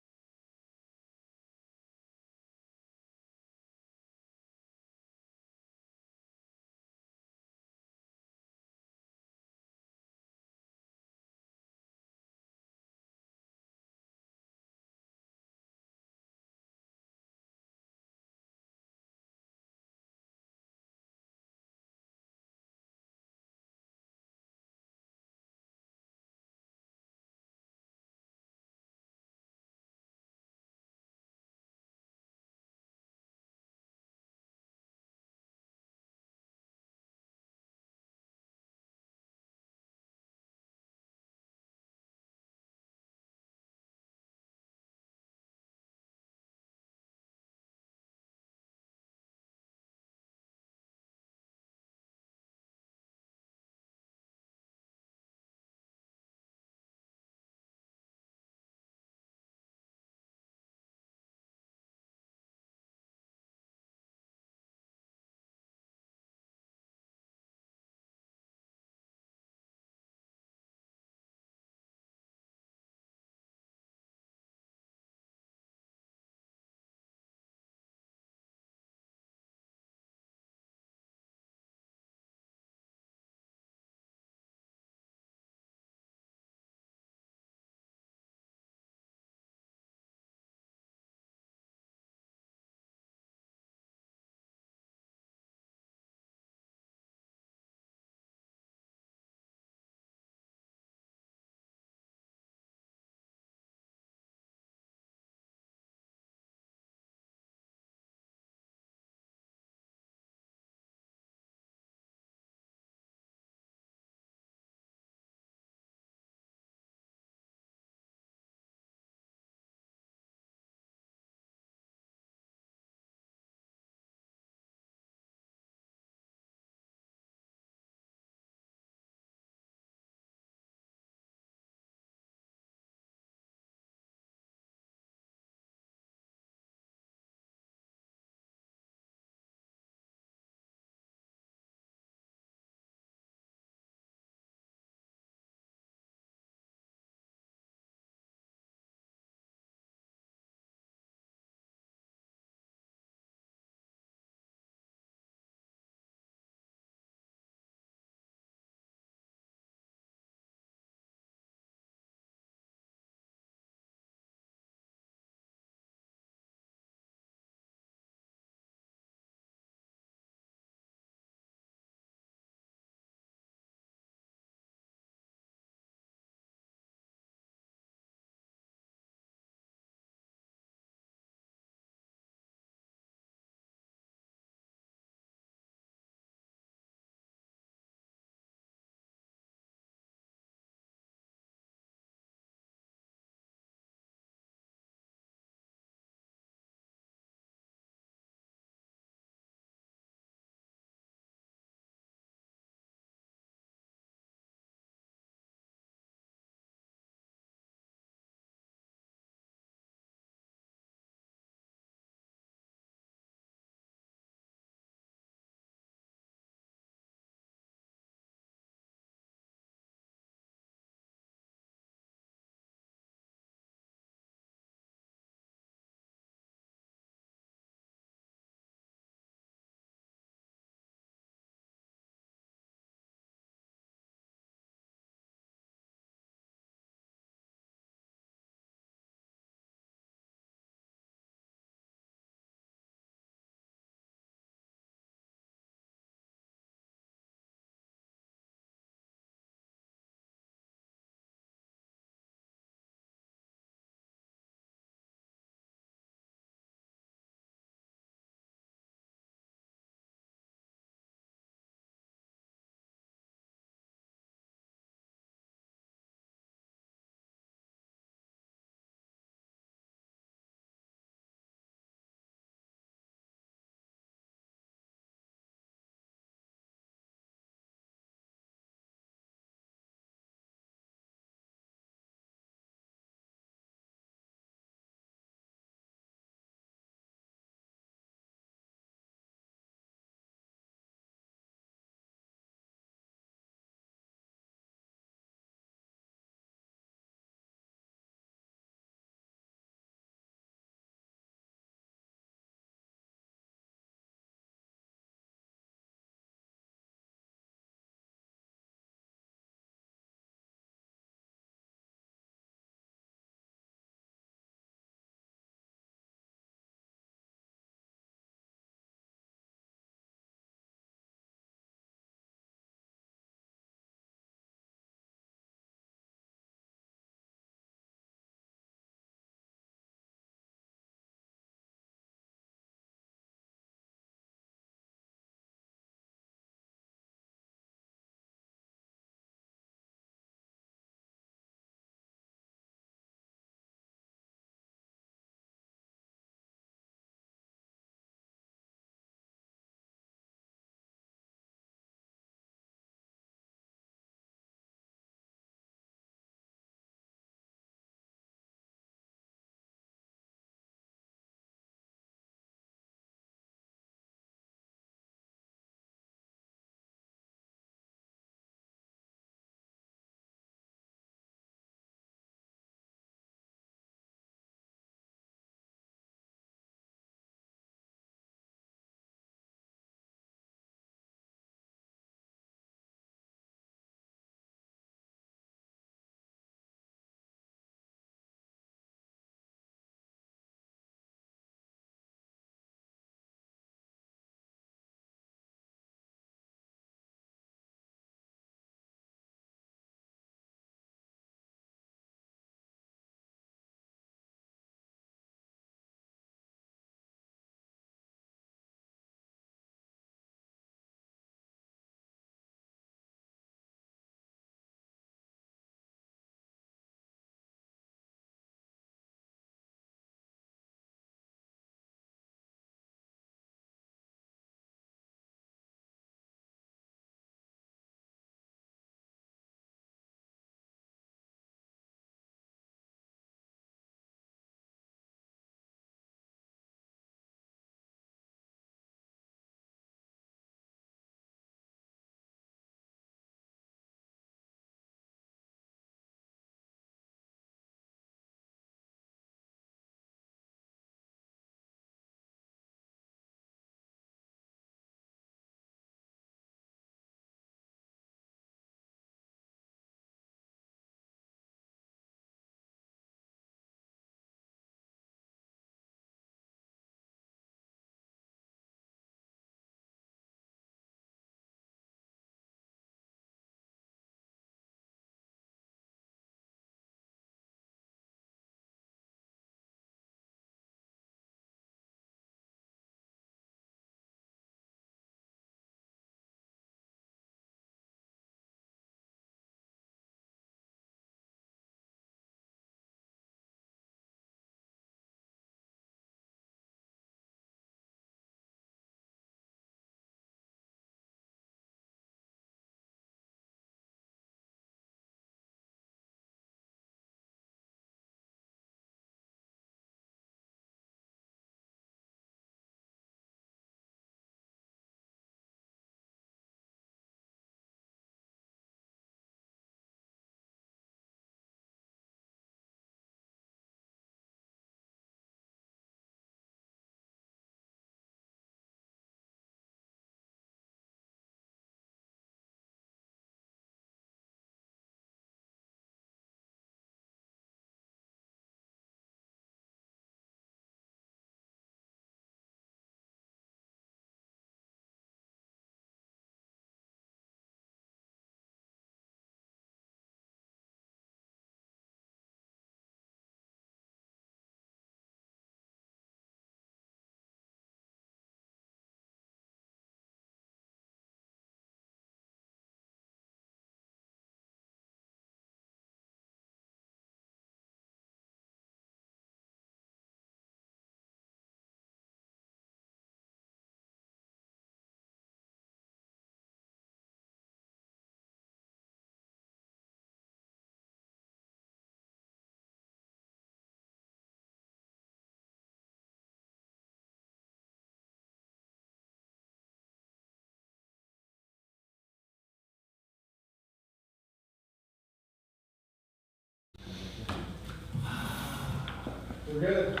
We're good.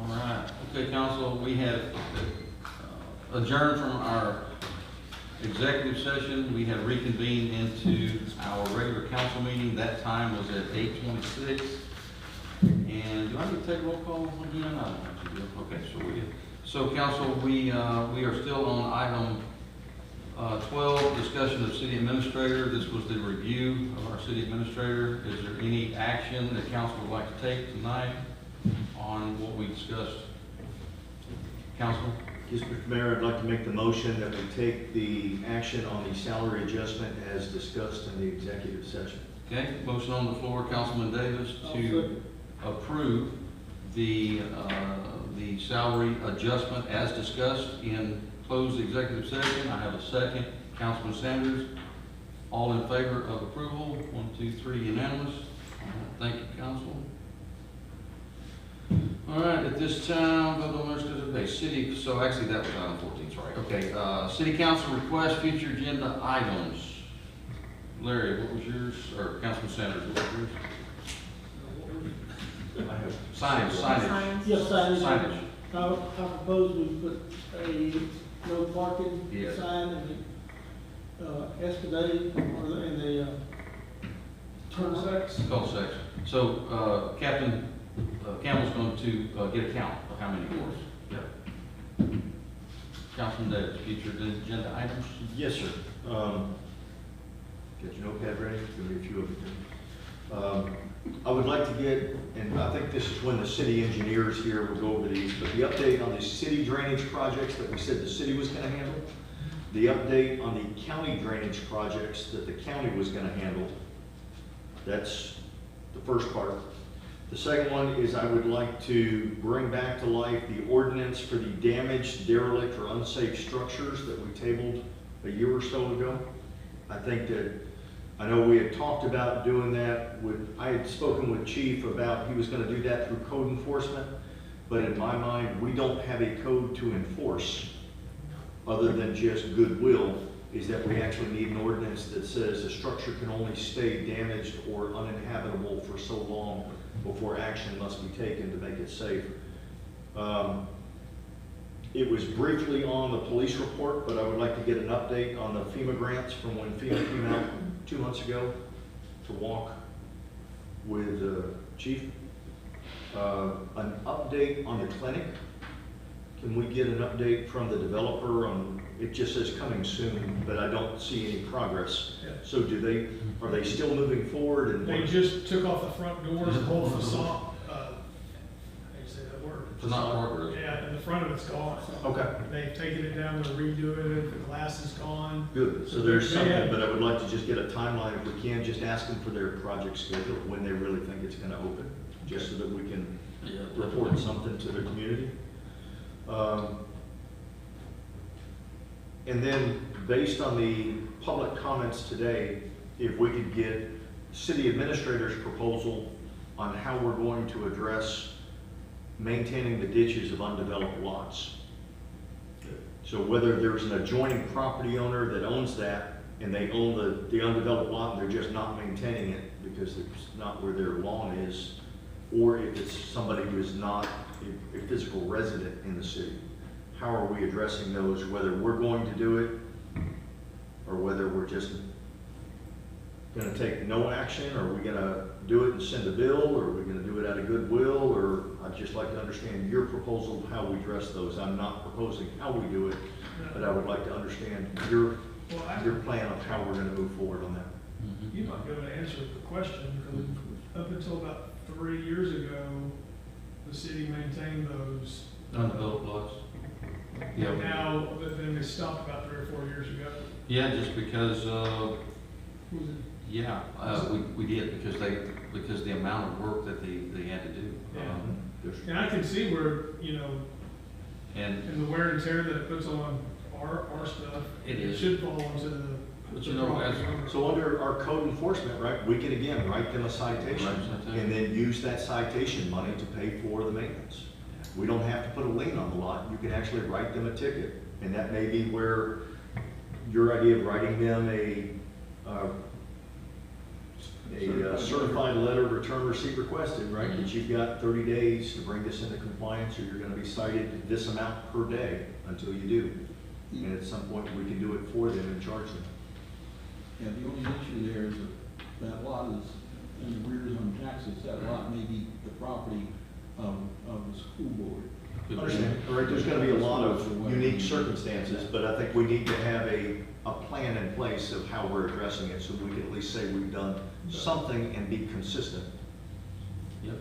All right. Okay, council, we have adjourned from our executive session. We have reconvened into our regular council meeting. That time was at 8:26. And do I need to take a roll call again? I don't have to do it. Okay, so we did. So council, we are still on item 12, discussion of city administrator. This was the review of our city administrator. Is there any action that council would like to take tonight on what we discussed? Council? Yes, Mr. Mayor, I'd like to make the motion that we take the action on the salary adjustment as discussed in the executive session. Okay, motion on the floor, Councilman Davis, to approve the salary adjustment as discussed in closed executive session. I have a second. Councilman Sanders, all in favor of approval? 1, 2, 3, unanimous. All right, thank you, council. All right, at this time, vote on this to pay city, so actually that was item 14, sorry. Okay, city council request future agenda items. Larry, what was yours? Or Councilman Sanders, what was yours? Signage. Yes, Signage. I propose we put a no parking Yeah. sign in the, Esplanade or in the, turn section. Cul-de-sacs. So, Captain Campbell's going to get a count of how many floors. Yep. Councilman Davis, future agenda items? Yes, sir. Get your notepad ready, there'll be a few of them. I would like to get, and I think this is when the city engineers here will go over these, but the update on the city drainage projects that we said the city was gonna handle, the update on the county drainage projects that the county was gonna handle. That's the first part. The second one is I would like to bring back to life the ordinance for the damaged, derelict, or unsafe structures that we tabled a year or so ago. I think that, I know we had talked about doing that with, I had spoken with Chief about he was gonna do that through code enforcement, but in my mind, we don't have a code to enforce other than just goodwill, is that we actually need an ordinance that says a structure can only stay damaged or uninhabitable for so long before action must be taken to make it safe. It was briefly on the police report, but I would like to get an update on the FEMA grants from when FEMA came out 2 months ago to walk with Chief. An update on the clinic. Can we get an update from the developer on, it just says coming soon, but I don't see any progress. Yeah. So are they still moving forward? And They just took off the front doors, the whole facade, how do you say that word? It's not hard. Yeah, and the front of it's gone. Okay. They've taken it down, they're redoing it, the glass is gone. Good, so there's They something, have- but I would like to just get a timeline, if we can, just ask them for their project schedule, when they really think it's gonna open, just so that we can report something to the community. And then, based on the public comments today, if we could get city administrator's proposal on how we're going to address maintaining the ditches of undeveloped lots. So whether there's an adjoining property owner that owns that, and they own the undeveloped lot, and they're just not maintaining it because it's not where their lawn is, or if it's somebody who is not a physical resident in the city. How are we addressing those, whether we're going to do it, or whether we're just gonna take no action, or are we gonna do it and send a bill, or are we gonna do it out of goodwill, or I'd just like to understand your proposal, how we address those. I'm not proposing how we do it, but I would like to understand your plan of how we're gonna move forward on that. You might be able to answer the question, because up until about 3 years ago, the city maintained those. Undeveloped lots. Yeah. And now, but then they stopped about 3 or 4 years ago. Yeah, just because, Was it- yeah, we did, because the amount of work that they had to do. Yeah. And I can see where, And, and the wear and tear that it puts on our stuff. It is. should fall onto the. But you know, as- So under our code enforcement, right, we can again write them a citation Write a citation. and then use that citation money to pay for the maintenance. We don't have to put a lien on the lot, you can actually write them a ticket. And that may be where your idea of writing them a certified letter of return receipt requested, right? That you've got 30 days to bring this into compliance, or you're gonna be cited this amount per day until you do. And at some point, we can do it for them and charge them. Yeah, the only issue there is that lot is in arrears on taxes. That lot may be the property of the school board. Understand, all right, there's gonna be a lot of unique circumstances, but I think we need to have a plan in place of how we're addressing it, so we can at least say we've done something and be consistent. Yep.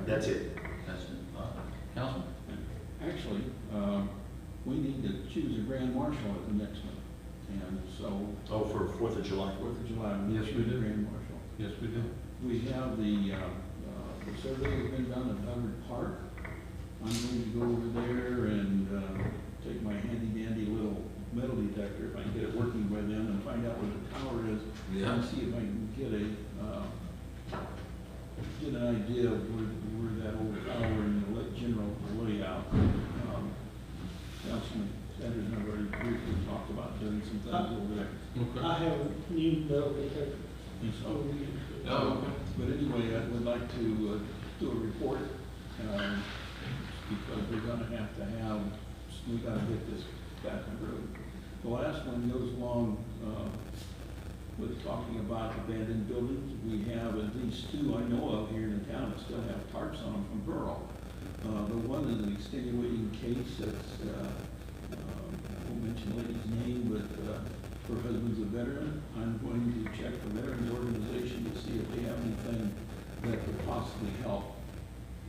That's it. That's it. Councilman? Actually, we need to choose a grand marshal at the next one. And so, Oh, for 4th of July. 4th of July, we Yes, we choose a do. grand marshal. Yes, we do. We have the survey has been done at Hubbard Park. I'm going to go over there and take my handy dandy little metal detector, if I can get it working by then, and find out where the tower is. Yeah. And see if I can get an idea of where that old tower and the general layout. Councilman Sanders and I already briefly talked about doing some things over there. Okay. I have a new metal detector. And so, Oh, okay. but anyway, I would like to do a report, because we're gonna have to have, we gotta get this back on the road. The last one goes along, with talking about abandoned buildings. We have at least two I know of here in town that still have tarps on them from Burl. The one is an extenuating case that's, I won't mention the lady's name, but, her husband's a veteran. I'm going to check the Veterans Organization to see if they have anything that could possibly help.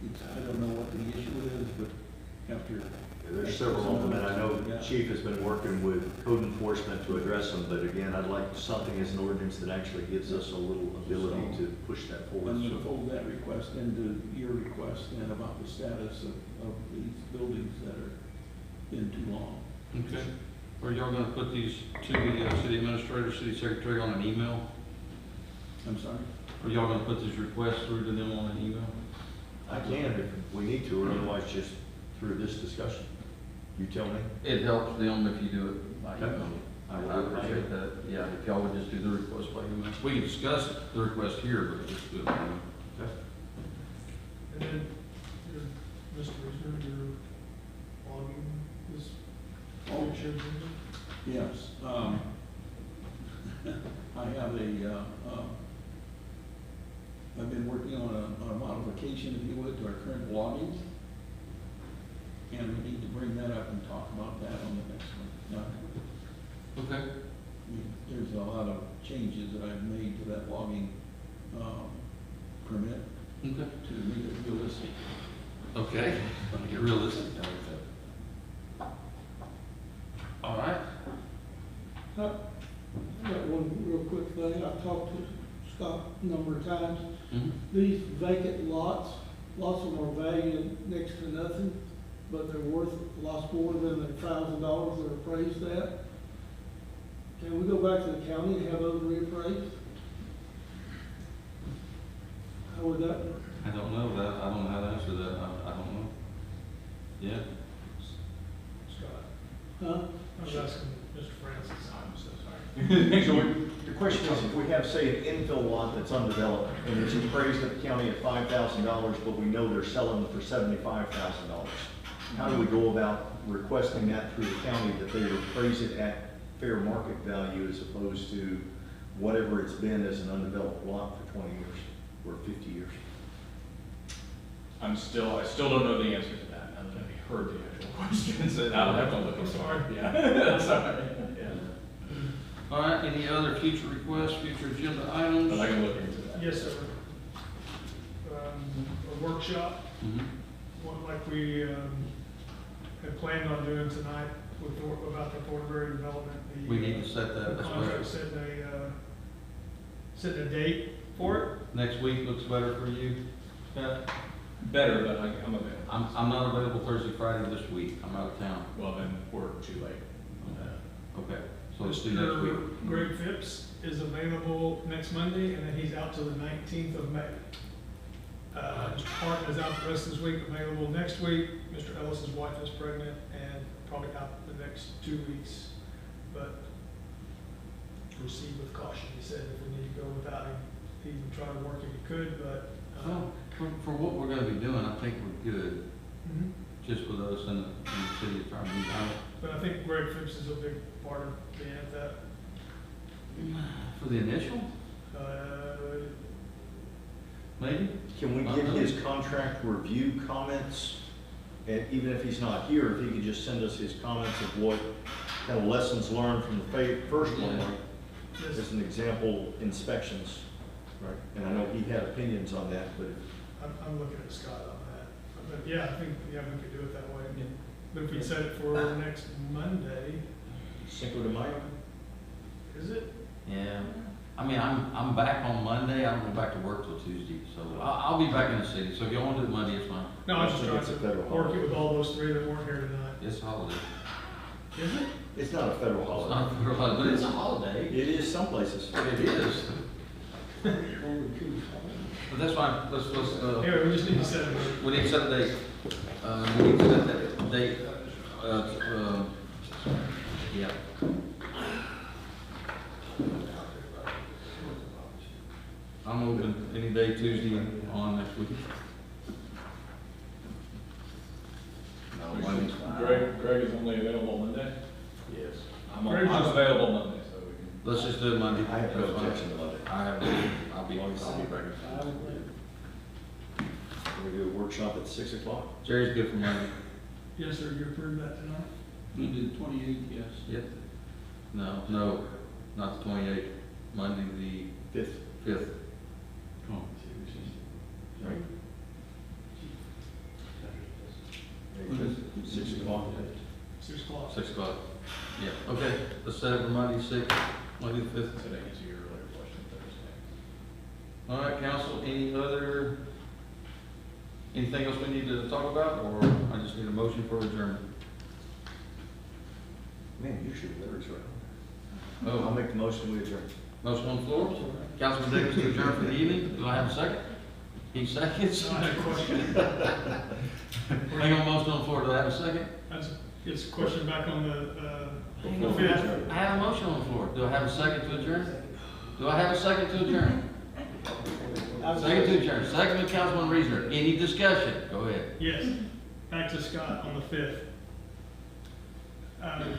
I don't know what the issue is, but after. There's several of them, and I know Chief has been working with code enforcement to address them, but again, I'd like something as an ordinance that actually gives us a little ability to push that forward. I'm gonna fold that request into your request then about the status of these buildings that are in too long. Okay. Are y'all gonna put these to the city administrator, city secretary on an email? I'm sorry? Are y'all gonna put these requests through to them on an email? I can if we need to, or otherwise just through this discussion. You tell me. It helps them if you do it by email. I Okay. would appreciate that. Yeah, if y'all would just do the request by email. We can discuss the request here, but just do it by email. And then, Mr. Reasoner, you're logging this future agenda? Yes, I have I've been working on a modification, if you would, to our current logging. And we need to bring that up and talk about that on the next one. Now, Okay. there's a lot of changes that I've made to that logging, permit Okay. to make it realistic. Okay. Let me get realistic. All right. I got one real quick thing. I've talked to Scott a number of times. Mm-hmm. These vacant lots of them are valued next to nothing, but they're worth lots more than the $1,000 they're appraised at. Can we go back to the county and have those reappraised? How would that work? I don't know that. I don't know how to answer that. I don't know. Yeah. Scott, Huh? I was asking Mr. Francis. I'm so sorry. So the question is, if we have, say, an infill lot that's undeveloped, and it's appraised at the county at $5,000, but we know they're selling for $75,000, how do we go about requesting that through the county that they appraise it at fair market value as opposed to whatever it's been as an undeveloped lot for 20 years or 50 years? I still don't know the answer to that. Now that I've heard the actual questions, and I'll have to look into it. Yeah, sorry. Yeah, All right. Any other future requests, future agenda items? but I can look into that. Yes, sir. A workshop, Mhm. like we had planned on doing tonight with, about the Thornberry development. The, We need to set that the as contract, well. setting a date for it. Next week looks better for you, Scott? Better, but I'm available. I'm not available Thursday, Friday this week. I'm out of town. Well, then we're too late on that. Okay, so let's do next week. Mr. Greg Phipps is available next Monday, and then he's out till the 19th of May. Mr. Parton is out the rest of this week, available next week. Mr. Ellis's wife is pregnant and probably out the next 2 weeks. But proceed with caution. He said if we need to go without him, he would try to work if he could, but, Well, for what we're gonna be doing, I think we're good, mhm. just with us in the city attorney. But I think Greg Phipps is a big part of being at that. For the initial, maybe? Can we get his contract review comments? And even if he's not here, if he could just send us his comments of what kind of lessons learned from the first one, like, Yes. as an example, inspections. Right. And I know he had opinions on that, but I'm looking at Scott on that. But yeah, I think, yeah, we could do it that way. But if we set it for next Monday, Cinco de Mayo? is it? Yeah. I mean, I'm back on Monday, I don't go back to work till Tuesday, so I'll be back in the city, so if y'all wanna do it Monday, it's fine. No, I was just I think it's a trying federal to work it holiday. with all those three that weren't here tonight. It's a holiday. Is it? It's not a federal It's holiday. not for a holiday, but it's a holiday. It is some places. It is. But that's fine, let's, Anyway, we just need to set it. we need to set a date. We need to set that date, yeah. I'm open any day Tuesday on next week. No, Monday's fine. Greg is only available Monday? Yes. I'm Greg's just- available Monday, so we can. Let's just do it Monday. I have no That's fine. objection to Monday. I'll be back. Can we do a workshop at 6 o'clock? Jerry's good for Monday. Yes, sir, you approved that tonight? Monday the 28th, yes. Yep. No, not the 28th, Monday Fifth. the 5th. Right. 6 o'clock. 6 o'clock. 6 o'clock. Yeah, okay, let's set it for Monday, 6, Monday the 5th. To answer your earlier question Thursday. All right, council, anything else we need to talk about, or I just need a motion for adjournment? Man, you should lyrics right. Oh. I'll make the motion, we adjourn. Motion on the floor, Councilman Davis to adjourn for the evening, do I have a second? He seconds? I had a question. Hang on, motion on the floor, do I have a second? It's a question back on Hang the on, fifth. I have a motion on the floor, do I have a second to adjourn? Do I have a second to adjourn? Second to adjourn, second to Councilman Reasoner, any discussion? Go ahead. Yes, back to Scott on the 5th.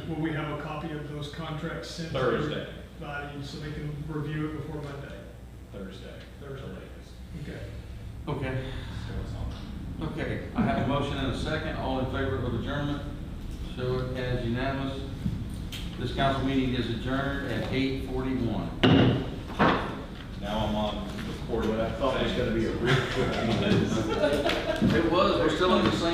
Will we have a copy of those contracts sent to Thursday. everybody so they can review it before Monday? Thursday. Okay. Okay. Okay, I have a motion and a second, all in favor of adjournment, show it as unanimous. This council meeting is adjourned at 8:41. Now I'm on record. What I thought was gonna be a real quick meeting. It was, we're still in the same